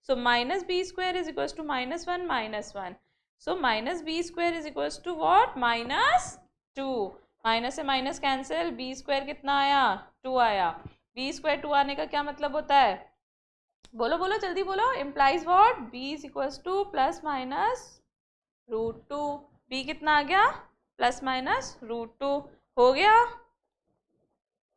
So minus b square is equal to -1, so minus b square is equal to what, -2। Minus से माइनस कैंसिल, बी स्क्वायर कितना आया, 2 आया। बी स्क्वायर 2 आने का क्या मतलब होता है, बोलो बोलो जल्दी बोलो, implies what, b is equal to plus minus √2। B कितना आ गया, प्लस माइनस √2। हो गया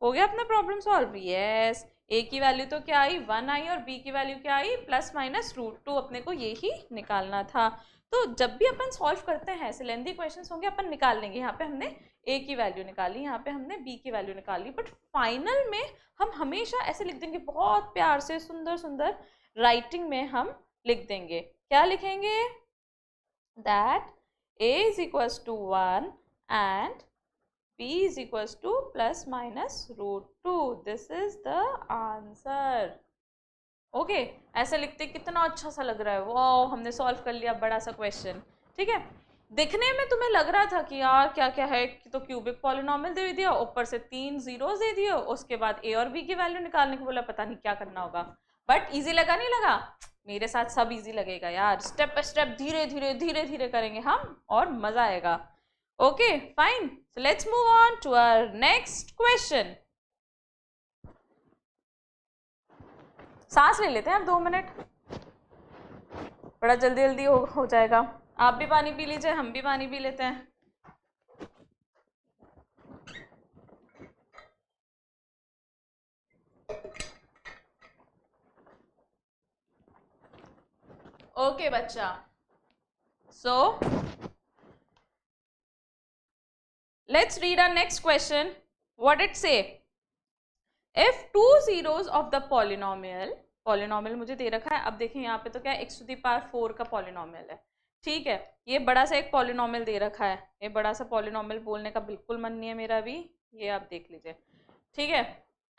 अपना प्रॉब्लम सॉल्व। यस, ए की वैल्यू तो क्या आई, 1 आई, और बी की वैल्यू क्या आई, प्लस माइनस √2। अपने को यही निकालना था। तो जब भी अपन सॉल्व करते हैं ऐसे लेंथी क्वेश्चंस होंगे, अपन निकाल लेंगे। यहाँ पे हमने ए की वैल्यू निकाली, यहाँ पे हमने बी की वैल्यू निकाली, बट फाइनल में हम हमेशा ऐसे लिख देंगे, बहुत प्यार से सुंदर सुंदर राइटिंग में हम लिख देंगे। क्या लिखेंगे, that a is equals to 1 and b is equals to plus minus √2. This is the answer. Okay, ऐसे लिखते कितना अच्छा सा लग रहा है. वाह, हमने सॉल्व कर लिया बड़ा सा क्वेश्चन. ठीक है, दिखने में तुम्हें लग रहा था कि यार क्या क्या है, तो क्यूबिक पॉलिनोमियल दे दिया, ऊपर से 3 जीरोस दे दिए, उसके बाद a और b की वैल्यू निकालने को बोला, पता नहीं क्या करना होगा. बट इजी लगा नहीं लगा? मेरे साथ सब इजी लगेगा यार. स्टेप बाय स्टेप धीरे धीरे करेंगे हम और मजा आएगा. Okay fine, so let's move on to our next question. सांस ले लेते हैं अब 2 मिनट, बड़ा जल्दी जल्दी हो जाएगा. आप भी पानी पी लीजिए, हम भी पानी पी लेते हैं. ओके बच्चा, so let's read our next question. What it say? If 2 zeros of the polynomial मुझे दे रखा है. अब देखिए यहाँ पे तो क्या है, x⁴ का पॉलिनोमियल है. ठीक है, ये बड़ा सा एक पॉलिनोमियल दे रखा है. ये बड़ा सा पॉलिनोमियल बोलने का बिल्कुल मन नहीं है मेरा भी, ये आप देख लीजिए. ठीक है,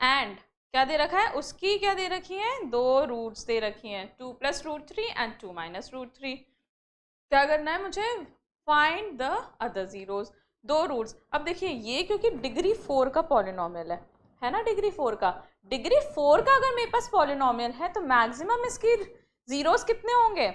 एंड क्या दे रखा है, उसकी क्या दे रखी है, 2 रूट्स दे रखी हैं, 2 + √3 एंड 2 - √3. क्या करना है मुझे? Find the other zeros. 2 roots. अब देखिए ये क्योंकि डिग्री 4 का पॉलिनोमियल है ना, डिग्री 4 का. डिग्री 4 का अगर मेरे पास पॉलिनोमियल है तो मैक्सिमम इसकी जीरोस कितने होंगे?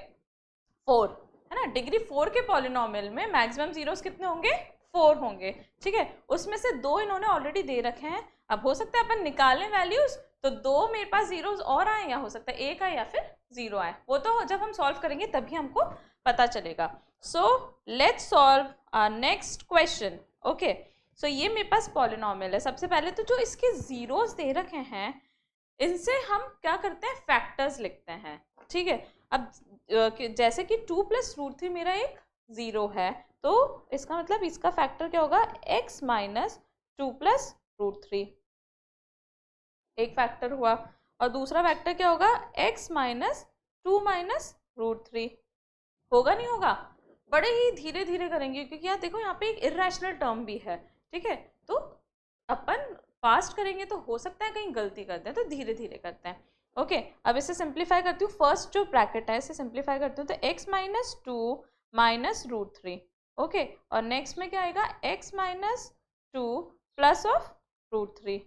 4, है ना. डिग्री 4 के पॉलिनोमियल में मैक्सिमम जीरोस कितने होंगे? 4 होंगे. ठीक है, उसमें से 2 इन्होंने ऑलरेडी दे रखे हैं. अब हो सकता है अपन निकालें वैल्यूज, तो 2 मेरे पास जीरोस और आए, या हो सकता है 1 आए या फिर 0 आए. वो तो जब हम सॉल्व करेंगे तभी हमको पता चलेगा. So let's solve our next question. Okay, so ये मेरे पास पॉलिनोमियल है. सबसे पहले तो जो इसके जीरोस दे रखे हैं इनसे हम क्या करते हैं, फैक्टर्स लिखते हैं. ठीक है, अब जैसे कि 2 + √3 मेरा एक 0 है, तो इसका मतलब इसका फैक्टर क्या होगा, x - 2 + √3. एक फैक्टर हुआ. और दूसरा फैक्टर क्या होगा, x - 2 - √3. होगा नहीं होगा? बड़े ही धीरे धीरे करेंगे क्योंकि यार देखो यहाँ पे एक इर्रेशनल टर्म भी है. ठीक है, तो अपन फास्ट करेंगे तो हो सकता है कहीं गलती करते हैं, तो धीरे धीरे करते हैं. ओके, अब इसे सिंप्लीफाई करती हूँ. फर्स्ट जो ब्रैकेट है इसे सिंप्लीफाई करती हूँ, तो x - 2 - √3. ओके, और नेक्स्ट में क्या आएगा, x - 2 + √3.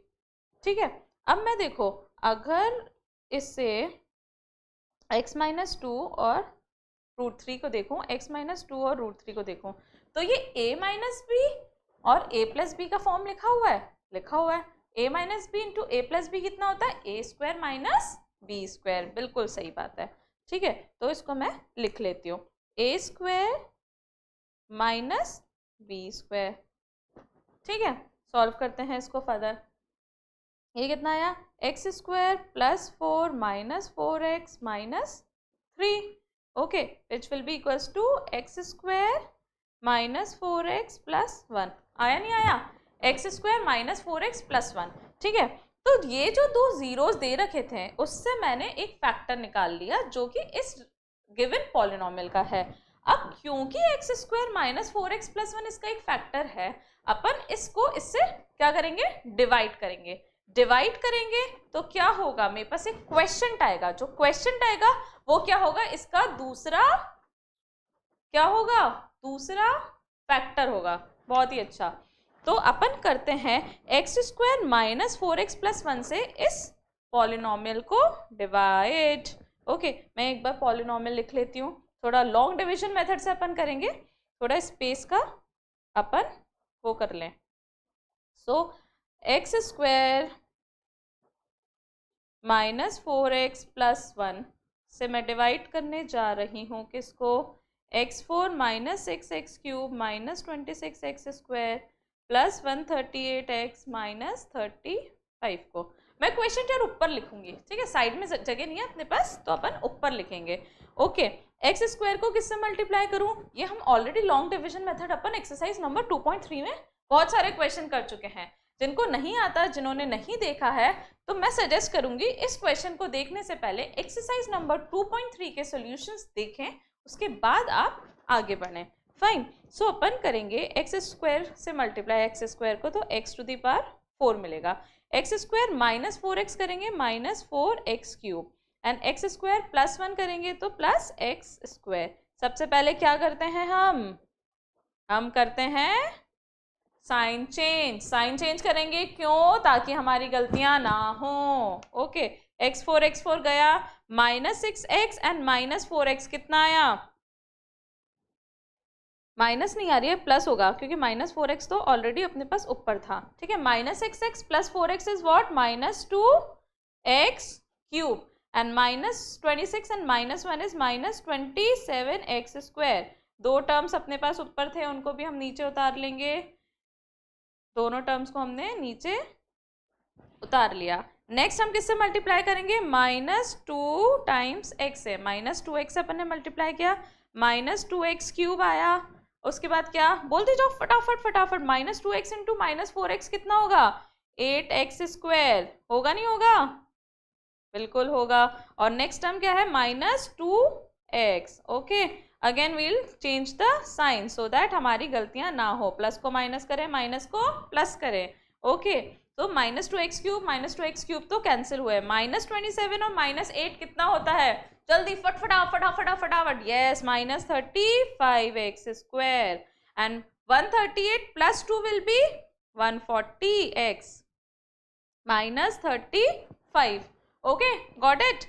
ठीक है, अब मैं देखो अगर इससे x - 2 और √3 को देखूं, x - 2 और √3 को देखूं, तो ये a - b और a + b का फॉर्म लिखा हुआ है. a - b into a + b कितना होता है, a² - b². बिल्कुल सही बात है. ठीक है, तो इसको मैं लिख लेती हूँ, a² - b². ठीक है, सॉल्व करते हैं इसको फर्दर. ये कितना आया, x² + 4 - 4x - 3. Okay, which will be equals to x² - 4x + 1. आया नहीं आया, x² - 4x + 1. ठीक है, तो ये जो 2 जीरोस दे रखे थे उससे मैंने एक फैक्टर निकाल लिया जो कि इस गिवन पॉलिनोमियल का है. अब क्योंकि x² - 4x + 1 इसका एक फैक्टर है, अपन इसको इससे क्या करेंगे, डिवाइड करेंगे. तो क्या होगा, मेरे पास एक क्वेश्चन आएगा. जो क्वेश्चन आएगा वो क्या होगा, इसका दूसरा क्या होगा, दूसरा फैक्टर होगा. बहुत ही अच्छा. तो अपन करते हैं x² - 4x + 1 से इस पॉलिनोमियल को डिवाइड. ओके, मैं एक बार पॉलिनोमियल लिख लेती हूँ. थोड़ा लॉन्ग डिवीजन मेथड से अपन करेंगे, थोड़ा स्पेस का अपन वो कर लें. सो x² - 4x + 1 से मैं डिवाइड करने जा रही हूँ किसको, x4 - 6x³ - 26x² + 138x - 35 को. मैं क्वेश्चन यार ऊपर लिखूंगी. ठीक है, साइड में जगह नहीं है अपने पास, तो अपन ऊपर लिखेंगे. ओके, x² को किससे मल्टीप्लाई करूं, ये हम ऑलरेडी लॉन्ग डिवीजन मेथड अपन एक्सरसाइज नंबर 2.3 में बहुत सारे क्वेश्चन कर चुके हैं. जिनको नहीं आता, जिन्होंने नहीं देखा है, तो मैं सजेस्ट करूंगी इस क्वेश्चन को देखने से पहले एक्सरसाइज नंबर 2.3 के सॉल्यूशंस देखें, उसके बाद आप आगे बढ़ें. फाइन। सो अपन करेंगे एक्स स्क्वायर से मल्टीप्लाई एक्स स्क्वायर को, तो एक्स टू दी पावर 4 मिलेगा। एक्स स्क्वायर माइनस 4x करेंगे, minus 4x cube, and x square plus 1 करेंगे तो प्लस एक्स स्क्वायर। सबसे पहले क्या करते हैं हम करते हैं साइन चेंज। साइन चेंज करेंगे क्यों? ताकि हमारी गलतियां ना हो। ओके, x4 गया, minus 6x and minus 4x कितना आया? माइनस नहीं आ रही है, प्लस होगा, क्योंकि माइनस 4x तो ऑलरेडी अपने पास ऊपर था। ठीक है, minus 6x plus 4x is what? Minus 2x cube, and minus 26 and minus 1 is minus 27x square. दो टर्म्स अपने पास ऊपर थे, उनको भी हम नीचे उतार लेंगे। दोनों टर्म्स को हमने नीचे उतार लिया। नेक्स्ट हम किससे मल्टीप्लाई करेंगे? माइनस 2 टाइम्स एक्स है, माइनस 2x से अपन ने मल्टीप्लाई किया, माइनस 2x क्यूब आया। उसके बाद क्या? बोलते जाओ फटाफट। Minus 2x into minus 4x कितना होगा? 8x square. होगा नहीं होगा? बिल्कुल होगा। और नेक्स्ट टर्म क्या है? Minus 2x। Okay, again will change the sign so that हमारी गलतियां ना हो। प्लस को माइनस करें, माइनस को प्लस करें। ओके, तो माइनस 2x क्यूब तो कैंसिल हुए। माइनस 27 और माइनस 8 कितना होता है? जल्दी फटाफट। Yes, minus 35x square, and 138 plus 2 will be 140x minus 35। Okay, got it.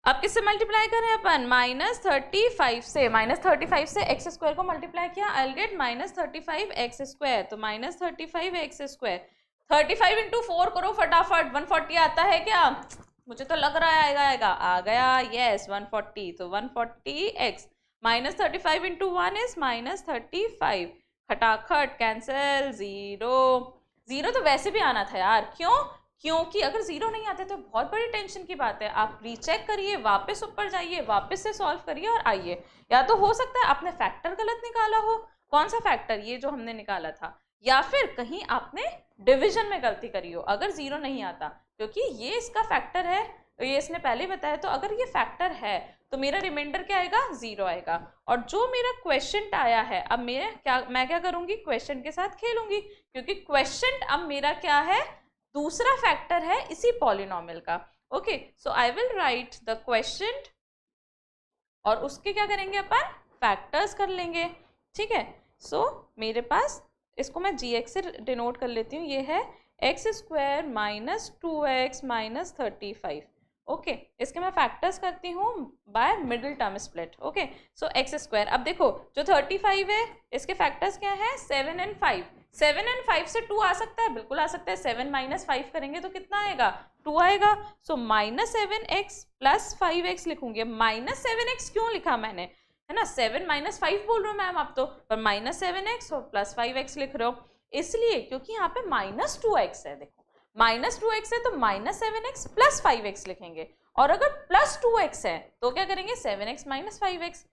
अब किससे मल्टीप्लाई करें अपन? माइनस 35 से। माइनस 35 से एक्स स्क्वायर को मल्टीप्लाई किया, आई will get minus 35x square. तो माइनस 35x स्क्वायर, 35 इंटू 4 करो फटाफट। 140 आता है क्या? मुझे तो लग रहा है आएगा। आ गया, यस 140। तो 140x minus 35 into 1 is minus 35। खटाखट कैंसिल, जीरो तो वैसे भी आना था यार। क्योंकि अगर जीरो नहीं आते तो बहुत बड़ी टेंशन की बात है। आप रीचेक करिए, वापस ऊपर जाइए, वापस से सॉल्व करिए और आइए। या तो हो सकता है आपने फैक्टर गलत निकाला हो। कौन सा फैक्टर? ये जो हमने निकाला था। या फिर कहीं आपने डिवीजन में गलती करी हो, अगर जीरो नहीं आता, क्योंकि ये इसका फैक्टर है, ये इसने पहले बताया। तो अगर ये फैक्टर है तो मेरा रिमाइंडर क्या आएगा? जीरो आएगा। और जो मेरा क्वेश्चन आया है, अब मैं क्या करूंगी? क्वेश्चन के साथ खेलूंगी, क्योंकि क्वेश्चन अब मेरा क्या है? दूसरा फैक्टर है इसी पॉलिनोमियल का। Okay, so I will write the question और उसके क्या करेंगे अपन? फैक्टर्स कर लेंगे। ठीक है, सो मेरे पास, इसको मैं gx से डिनोट कर लेती हूँ। ये है x square minus 2x minus 35। Okay, इसके मैं फैक्टर्स करती हूँ by middle term split. Okay, so x square, अब देखो जो 35 है इसके फैक्टर्स क्या है? 7 एंड 5। 7 एंड 5 से 2 आ सकता है, बिल्कुल आ सकता है। 7 माइनस 5 करेंगे तो कितना आएगा? 2 आएगा। So minus 7x plus 5x लिखूंगी। माइनस 7x क्यों लिखा मैंने? है ना, 7 माइनस 5 बोल रहे हो मैम आप तो, पर माइनस 7x और प्लस 5x लिख रहे हो, इसलिए क्योंकि यहाँ पे माइनस 2x है। देखो माइनस 2x है तो माइनस 7x प्लस 5x लिखेंगे, और अगर प्लस 2x है तो क्या करेंगे? 7x minus 5x।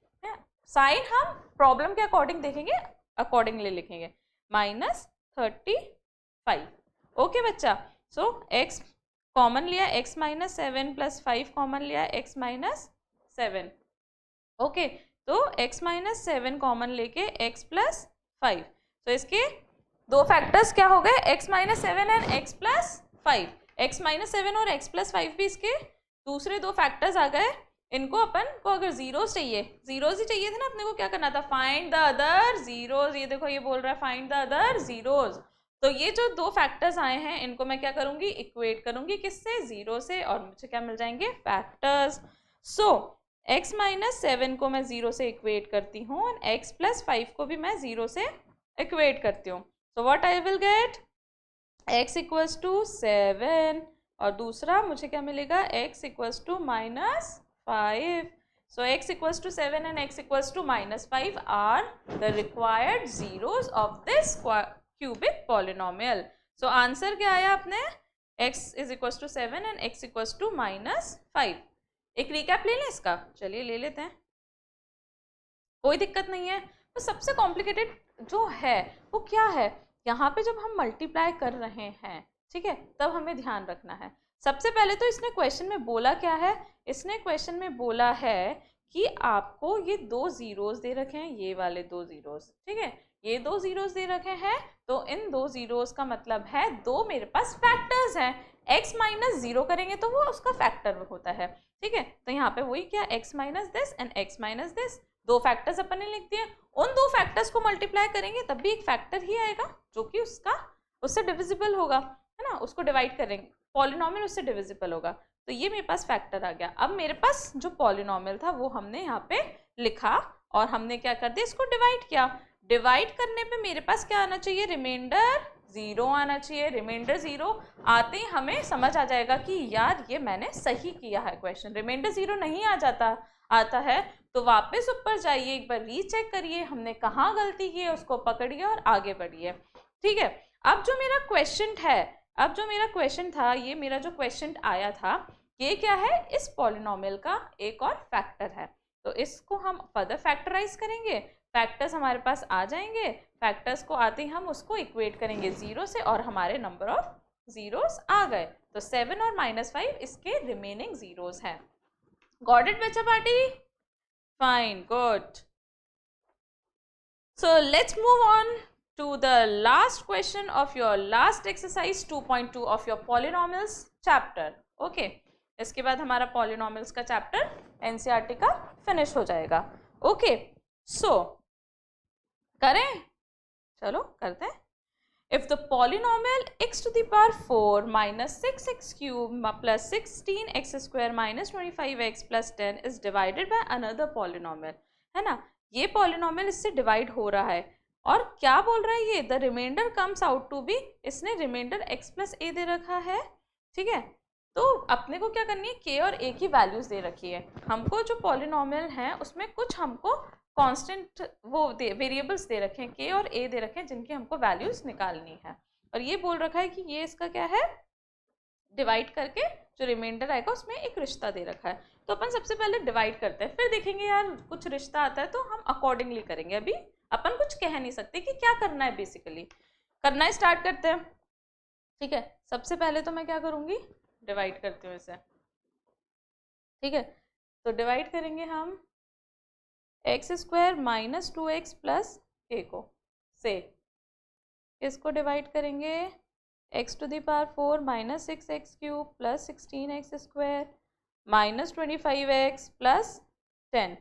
साइन हम प्रॉब्लम के अकॉर्डिंग देखेंगे, अकॉर्डिंगली लिखेंगे। माइनस 35। ओके बच्चा, सो x कॉमन लिया, x माइनस 7 प्लस 5 कॉमन लिया, x माइनस 7। ओके, तो x माइनस 7 कॉमन लेके x प्लस 5। तो इसके दो फैक्टर्स क्या हो गए? x minus 7 and x plus 5। x minus 7 और x प्लस 5 भी इसके दूसरे दो फैक्टर्स आ गए। इनको अपन को अगर जीरोस चाहिए, जीरोस ही चाहिए थे ना अपने को, क्या करना था? Find the other zeros. ये देखो ये बोल रहा है फाइंड द अदर जीरोस। तो ये जो दो फैक्टर्स आए हैं इनको मैं क्या करूंगी? इक्वेट करूंगी किससे? जीरो से, और मुझे क्या मिल जाएंगे? फैक्टर्स। सो x माइनस 7 को मैं जीरो से इक्वेट करती हूँ और x प्लस 5 को भी मैं जीरो से इक्वेट करती हूँ। So what I will get? x equals to 7 और दूसरा मुझे क्या मिलेगा? x equals to minus 5। So x equals to 7 and x equals to minus 5 are the required zeros of this cubic polynomial. So answer क्या आया अपने? x is equals to 7 and x equals to minus 5। एक recap ले लें इसका? चलिए ले लेते हैं, कोई दिक्कत नहीं है। तो सबसे कॉम्प्लिकेटेड जो है वो क्या है? यहाँ पे जब हम मल्टीप्लाई कर रहे हैं, ठीक है, तब हमें ध्यान रखना है। सबसे पहले तो इसने क्वेश्चन में बोला क्या है? इसने क्वेश्चन में बोला है कि आपको ये 2 जीरोस दे रखे हैं, ये वाले 2 जीरोस, ठीक है, ये 2 जीरोस दे रखे हैं, तो इन 2 जीरोस का मतलब है 2 मेरे पास फैक्टर्स हैं। x माइनस 0 करेंगे तो वो उसका फैक्टर होता है, ठीक है। तो यहाँ पे वही क्या, x minus this and x minus this, 2 factors अपन ने लिख दिए। उन 2 फैक्टर्स को मल्टीप्लाई करेंगे तब भी एक फैक्टर ही आएगा जो कि उससे डिविजिबल होगा, है ना, उसको डिवाइड करेंगे, पॉलिनोमियल उससे डिविजिबल होगा। तो ये मेरे पास फैक्टर आ गया। अब मेरे पास जो पॉलिनोमियल था वो हमने यहाँ पे लिखा और हमने क्या कर दिया, इसको डिवाइड किया। डिवाइड करने पे मेरे पास क्या आना चाहिए, रिमाइंडर 0 आना चाहिए। रिमाइंडर 0 आते ही हमें समझ आ जाएगा कि यार ये मैंने सही किया है क्वेश्चन। रिमाइंडर 0 नहीं आता है तो वापस ऊपर जाइए, एक बार रीचेक करिए हमने कहाँ गलती की है, उसको पकड़िए और आगे बढ़िए, ठीक है। अब जो मेरा क्वेश्चन था, ये मेरा जो क्वेश्चन आया था, ये क्या है, इस पॉलिनोमियल का एक और फैक्टर है। तो इसको हम फर्दर फैक्टराइज करेंगे, फैक्टर्स हमारे पास आ जाएंगे, फैक्टर्स को आते ही हम उसको इक्वेट करेंगे 0 से और हमारे नंबर ऑफ जीरोस आ गए। तो 7 और -5 इसके रिमेनिंग जीरोस हैं। गॉट इट बच्चा party? Fine, good. So let's move on to the last question of your last exercise 2.2 of your polynomials chapter. Okay, इसके बाद हमारा polynomials का chapter NCERT का finish हो जाएगा। Okay, so करें, चलो करते हैं। If the polynomial x to the power 4 minus 6x cube plus 16x square minus 25x plus 10 is divided by another polynomial, है ना, ये पॉलिनोमियल इससे डिवाइड हो रहा है और क्या बोल रहा है ये, the remainder comes out to be, इसने रिमाइंडर x प्लस ए दे रखा है, ठीक है। तो अपने को क्या करनी है, k और a की वैल्यूज दे रखी है। हमको जो पॉलिनोमियल है उसमें कुछ हमको कांस्टेंट वो वेरिएबल्स दे रखे हैं, k और a दे रखे हैं, जिनकी हमको वैल्यूज निकालनी है। और ये बोल रखा है कि ये इसका क्या है, डिवाइड करके जो रिमाइंडर आएगा उसमें एक रिश्ता दे रखा है। तो अपन सबसे पहले डिवाइड करते हैं, फिर देखेंगे यार कुछ रिश्ता आता है तो हम अकॉर्डिंगली करेंगे। अभी अपन कुछ कह नहीं सकते कि क्या करना है, बेसिकली करना है। स्टार्ट करते हैं, ठीक है। सबसे पहले तो मैं क्या करूँगी, डिवाइड करती हूँ इसे, ठीक है। तो डिवाइड करेंगे हम x square minus 2x plus a को से, इसको डिवाइड करेंगे x to the power 4 minus 6x cube plus 16x square minus 25x plus 10।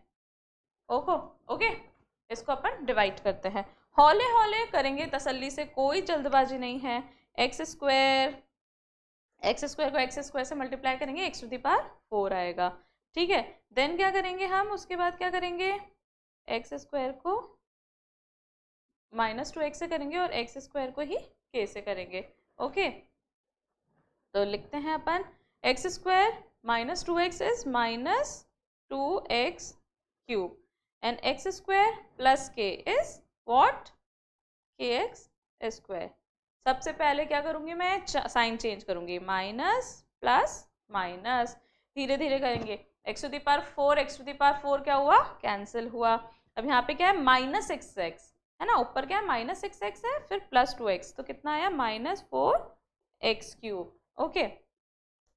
Okay, इसको अपन डिवाइड करते हैं, हौले हौले करेंगे, तसल्ली से, कोई जल्दबाजी नहीं है। एक्स स्क्वायर को एक्स स्क्वायर से मल्टीप्लाई करेंगे, x to the power 4 आएगा, ठीक है। देन क्या करेंगे हम, उसके बाद क्या करेंगे, एक्स स्क्वायर को -2x से करेंगे और एक्स स्क्वायर को ही k से करेंगे। ओके, तो लिखते हैं अपन x square -2x is -2x cube and x square plus k is what, kx square. सबसे पहले क्या करूँगी मैं, साइन चेंज करूँगी, माइनस प्लस माइनस, धीरे धीरे करेंगे। x to the power 4 क्या हुआ, कैंसिल हुआ। अब यहाँ पे क्या है, -6x है ना, ऊपर क्या है -6x है, फिर +2x, तो कितना आया -4x क्यूब। ओके,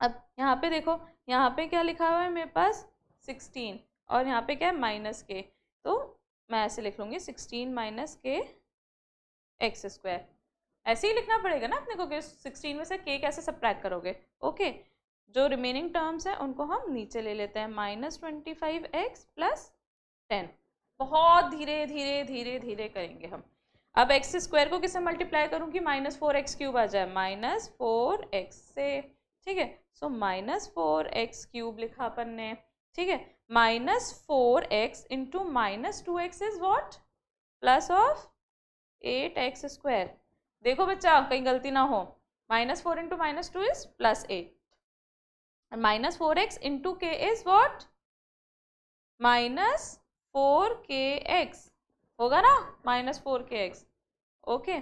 अब यहाँ पे देखो, यहाँ पे क्या लिखा हुआ है मेरे पास 16 और यहाँ पे क्या है -k, तो मैं ऐसे लिख लूँगी 16 - k x स्क्वायर। ऐसे ही लिखना पड़ेगा ना अपने को कि 16 में से k कैसे सब्ट्रैक्ट करोगे। ओके, जो रिमेनिंग टर्म्स हैं उनको हम नीचे ले लेते हैं, -25x प्लस 10। बहुत धीरे धीरे धीरे धीरे करेंगे हम। अब एक्स स्क्वायर को किससे मल्टीप्लाई करूँ कि -4x क्यूब आ जाए, -4x से, ठीक है। सो -4x क्यूब लिखा अपन ने, ठीक है। -4x into -2x is what, plus of 8x square. देखो बच्चा कहीं गलती ना हो, -4 into -2 is +8, -4x into k is what, -4kx होगा ना, -4kx। ओके,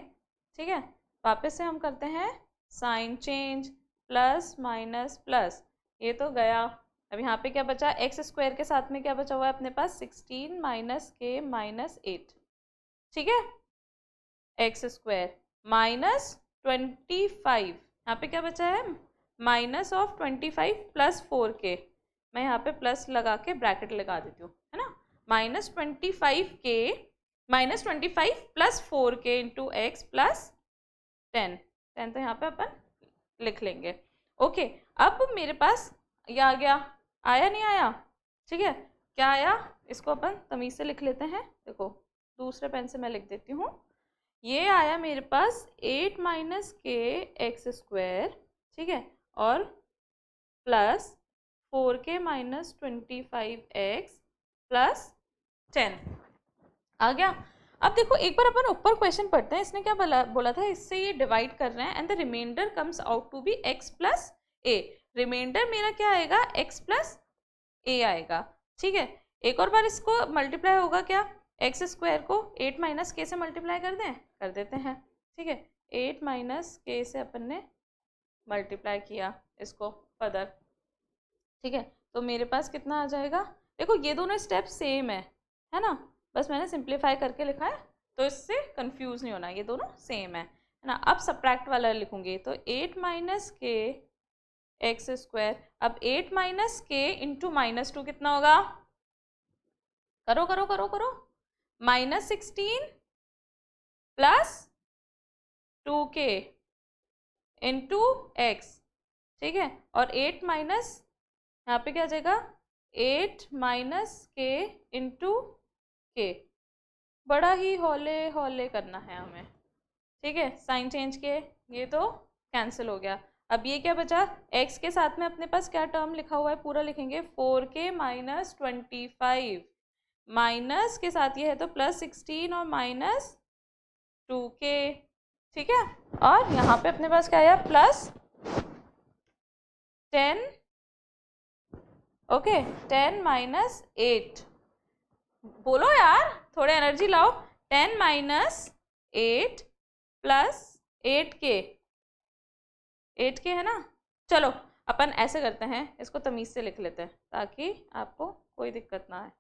ठीक है। वापस से हम करते हैं sign change, plus minus plus, ये तो गया। अब यहाँ पे क्या बचा, एक्स स्क्वायर के साथ में क्या बचा हुआ है अपने पास, 16 - k - 8, ठीक है। एक्स स्क्वायर -25, यहाँ पे क्या बचा है, -25 + 4k मैं यहाँ पे प्लस लगा के ब्रैकेट लगा देती हूँ, है ना। -25 plus 4k into x plus 10 तो यहाँ पे अपन लिख लेंगे। ओके, अब मेरे पास ये आ गया, आया नहीं आया, ठीक है, क्या आया, इसको अपन तमीज से लिख लेते हैं। देखो दूसरे पेन से मैं लिख देती हूँ। ये आया मेरे पास 8 - k x स्क्वायर, ठीक है, और प्लस 4k - 25x प्लस 10 आ गया। अब देखो एक बार अपन ऊपर क्वेश्चन पढ़ते हैं, इसने क्या बोला था, इससे ये डिवाइड कर रहे हैं and the remainder comes out to be x plus a। Remainder मेरा क्या आएगा, x प्लस a आएगा, ठीक है। एक और बार इसको मल्टीप्लाई होगा क्या, एक्स स्क्वायर को 8 - k से मल्टीप्लाई कर दें, कर देते हैं, ठीक है। 8 - k से अपन ने मल्टीप्लाई किया इसको फर्दर, ठीक है, तो मेरे पास कितना आ जाएगा। देखो ये दोनों स्टेप सेम है ना, बस मैंने सिंप्लीफाई करके लिखा है तो इससे कंफ्यूज नहीं होना, ये दोनों सेम है ना। अब सब्ट्रैक्ट वाला लिखूंगी तो 8 - k x स्क्वायर, अब 8 - k इंटू -2 कितना होगा, करो करो करो करो, -16 प्लस 2k इंटू एक्स, ठीक है, और 8 माइनस यहाँ पे क्या आ जाएगा, 8 - k इंटू के। बड़ा ही हौले हौले करना है हमें, ठीक है, साइन चेंज के ये तो कैंसिल हो गया। अब ये क्या बचा, x के साथ में अपने पास क्या टर्म लिखा हुआ है, पूरा लिखेंगे, 4k - 25 माइनस के साथ ये है तो +16 और -2k, ठीक है। और यहाँ पे अपने पास क्या आया, +10, ओके, 10 - 8, बोलो यार थोड़े एनर्जी लाओ, 10 - 8 प्लस 8k, 8k है ना। चलो अपन ऐसे करते हैं, इसको तमीज से लिख लेते हैं ताकि आपको कोई दिक्कत ना आए।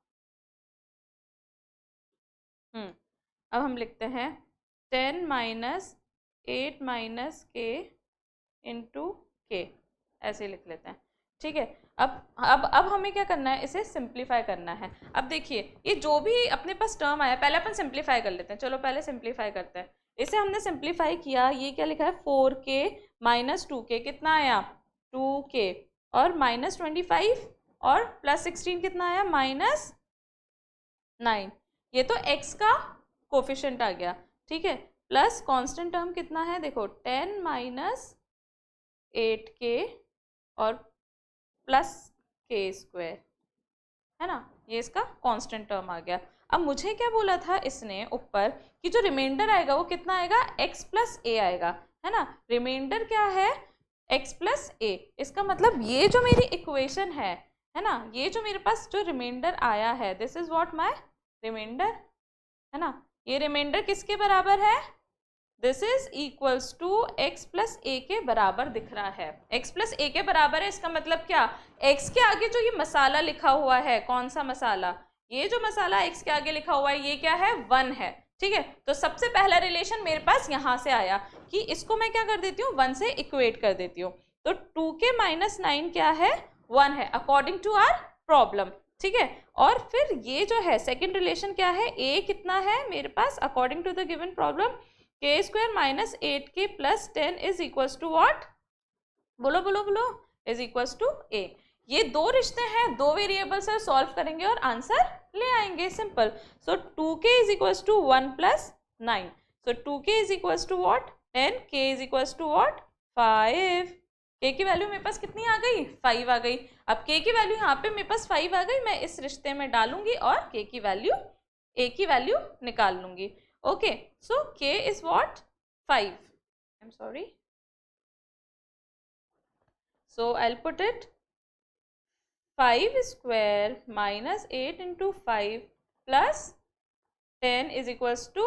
अब हम लिखते हैं 10 - 8 - k इंटू k, ऐसे लिख लेते हैं, ठीक है। अब हमें क्या करना है, इसे सिंप्लीफाई करना है। अब देखिए ये जो भी अपने पास टर्म आया, पहले अपन सिंप्लीफाई कर लेते हैं, चलो पहले सिंप्लीफाई करते हैं। इसे हमने सिंप्लीफाई किया, ये क्या लिखा है, 4k - 2k कितना आया, 2k, और -25 और +16 कितना आया, -9, ये तो x का कोफिशिएंट आ गया, ठीक है, प्लस कांस्टेंट टर्म कितना है, देखो 10 - 8k और प्लस k स्क्वायर, है ना, ये इसका कांस्टेंट टर्म आ गया। अब मुझे क्या बोला था इसने ऊपर कि जो रिमाइंडर आएगा वो कितना आएगा, x प्लस a आएगा, है ना। रिमाइंडर क्या है, x प्लस a, इसका मतलब ये जो मेरी इक्वेशन है ना, ये जो मेरे पास जो रिमाइंडर आया है, this is what my remainder, है ना। ये रिमाइंडर किसके बराबर है, this is equals to x plus a के बराबर दिख रहा है। x प्लस a के बराबर है, इसका मतलब क्या, x के आगे जो ये मसाला लिखा हुआ है, कौन सा मसाला, ये जो मसाला x के आगे लिखा हुआ है ये क्या है, 1 है, ठीक है। तो सबसे पहला रिलेशन मेरे पास यहाँ से आया कि इसको मैं क्या कर देती हूँ, 1 से इक्वेट कर देती हूँ। तो 2k - 9 क्या है, 1 है, अकॉर्डिंग टू आवर प्रॉब्लम, ठीक है। और फिर ये जो है सेकेंड रिलेशन क्या है, a कितना है मेरे पास, according to the given problem, k square - 8k plus 10 is equals to what, बोलो बोलो बोलो, इज इक्वल्स टू a। ये दो रिश्ते हैं, दो वेरिएबल्स है, सॉल्व करेंगे और आंसर ले आएंगे, simple. So 2k is equals to 1 + 9, so 2k is equals to what, 10, k is equals to what, 5। k की वैल्यू मेरे पास कितनी आ गई, 5 आ गई। अब k की वैल्यू यहाँ पे मेरे पास 5 आ गई, मैं इस रिश्ते में डालूंगी और k की वैल्यू, a की वैल्यू निकाल लूंगी। Okay, so k is what, 5. I'm sorry. So I'll put it 5 square minus 8 into 5 plus 10 is equals to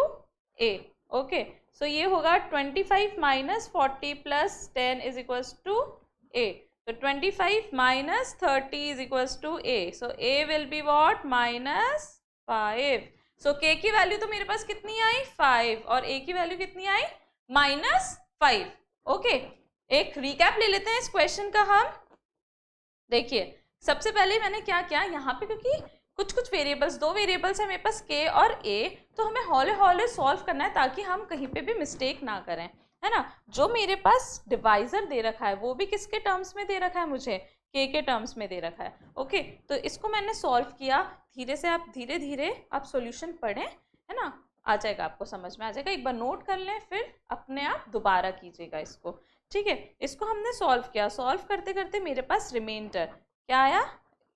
a. Okay, so ये होगा 25 minus 40 plus 10 is equals to a. So 25 minus 30 is equals to a. So a will be what, -5. So k की value तो मेरे पास कितनी आई, 5, और a की value कितनी आई, -5। ओके, एक रिकैप ले लेते हैं इस क्वेश्चन का हम। देखिए सबसे पहले मैंने क्या किया यहाँ पे, क्योंकि कुछ वेरिएबल्स, 2 वेरिएबल्स है मेरे पास k और a, तो हमें हौले हौले सॉल्व करना है ताकि हम कहीं पे भी मिस्टेक ना करें, है ना। जो मेरे पास डिवाइजर दे रखा है वो भी किसके टर्म्स में दे रखा है, मुझे k के टर्म्स में दे रखा है। ओके, तो इसको मैंने सॉल्व किया। धीरे धीरे आप सॉल्यूशन पढ़ें, है ना, आ जाएगा, आपको समझ में आ जाएगा। एक बार नोट कर लें, फिर अपने आप दोबारा कीजिएगा इसको, ठीक है। इसको हमने सॉल्व किया, सॉल्व करते करते मेरे पास रिमाइंडर क्या आया,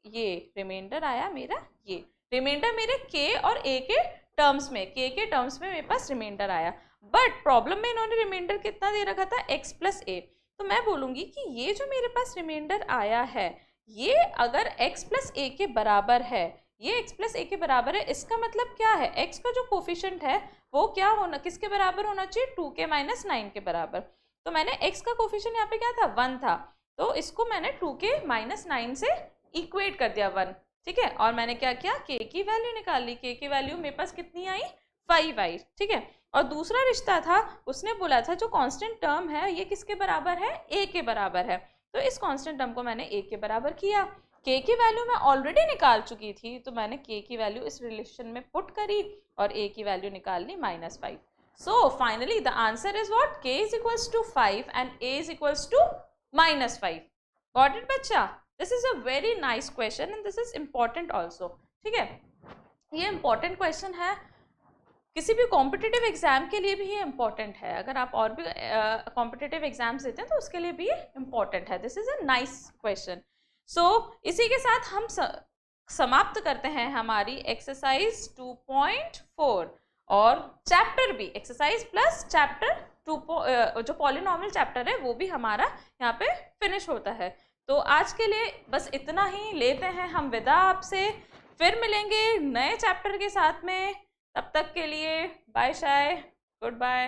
ये रिमाइंडर आया मेरा, ये रिमाइंडर मेरे k और a के टर्म्स में, k के टर्म्स में मेरे पास रिमाइंडर आया। बट प्रॉब्लम में इन्होंने रिमाइंडर कितना दे रखा था, x प्लस a। तो मैं बोलूँगी कि ये जो मेरे पास रिमाइंडर आया है, ये अगर x प्लस a के बराबर है, ये x प्लस a के बराबर है, इसका मतलब क्या है, x का जो कोफिशिएंट है वो क्या होना, किसके बराबर होना चाहिए, 2k माइनस 9 के बराबर। तो मैंने x का कोफिशिएंट यहाँ पे क्या था, 1 था, तो इसको मैंने 2k माइनस 9 से इक्वेट कर दिया 1, ठीक है। और मैंने क्या किया, k की वैल्यू निकाल ली, k की वैल्यू मेरे पास कितनी आई, 5 आई, ठीक है। और दूसरा रिश्ता था, उसने बोला था जो कांस्टेंट टर्म है ये किसके बराबर है, a के बराबर है। तो इस कांस्टेंट टर्म को मैंने a के बराबर किया। k की वैल्यू मैं ऑलरेडी निकाल चुकी थी, तो मैंने k की वैल्यू इस रिलेशन में पुट करी और a की वैल्यू निकाल ली -5। So finally the answer is what, k is equals to 5 and a is equals to -5। Got it बच्चा? This is a very nice question and this is important also, ठीक है। ये important question है, किसी भी competitive exam के लिए भी ये इम्पॉर्टेंट है। अगर आप और भी कॉम्पिटिटिव एग्जाम्स देते हैं तो उसके लिए भी ये इम्पॉर्टेंट है। This is a nice question. So इसी के साथ हम समाप्त करते हैं हमारी एक्सरसाइज 2.4 और चैप्टर भी, एक्सरसाइज प्लस चैप्टर 2 जो पॉलिनॉमियल चैप्टर है वो भी हमारा यहाँ पे फिनिश होता है। तो आज के लिए बस इतना ही लेते हैं हम विदा आपसे, फिर मिलेंगे नए चैप्टर के साथ में। तब तक के लिए बाय शाय, गुड बाय।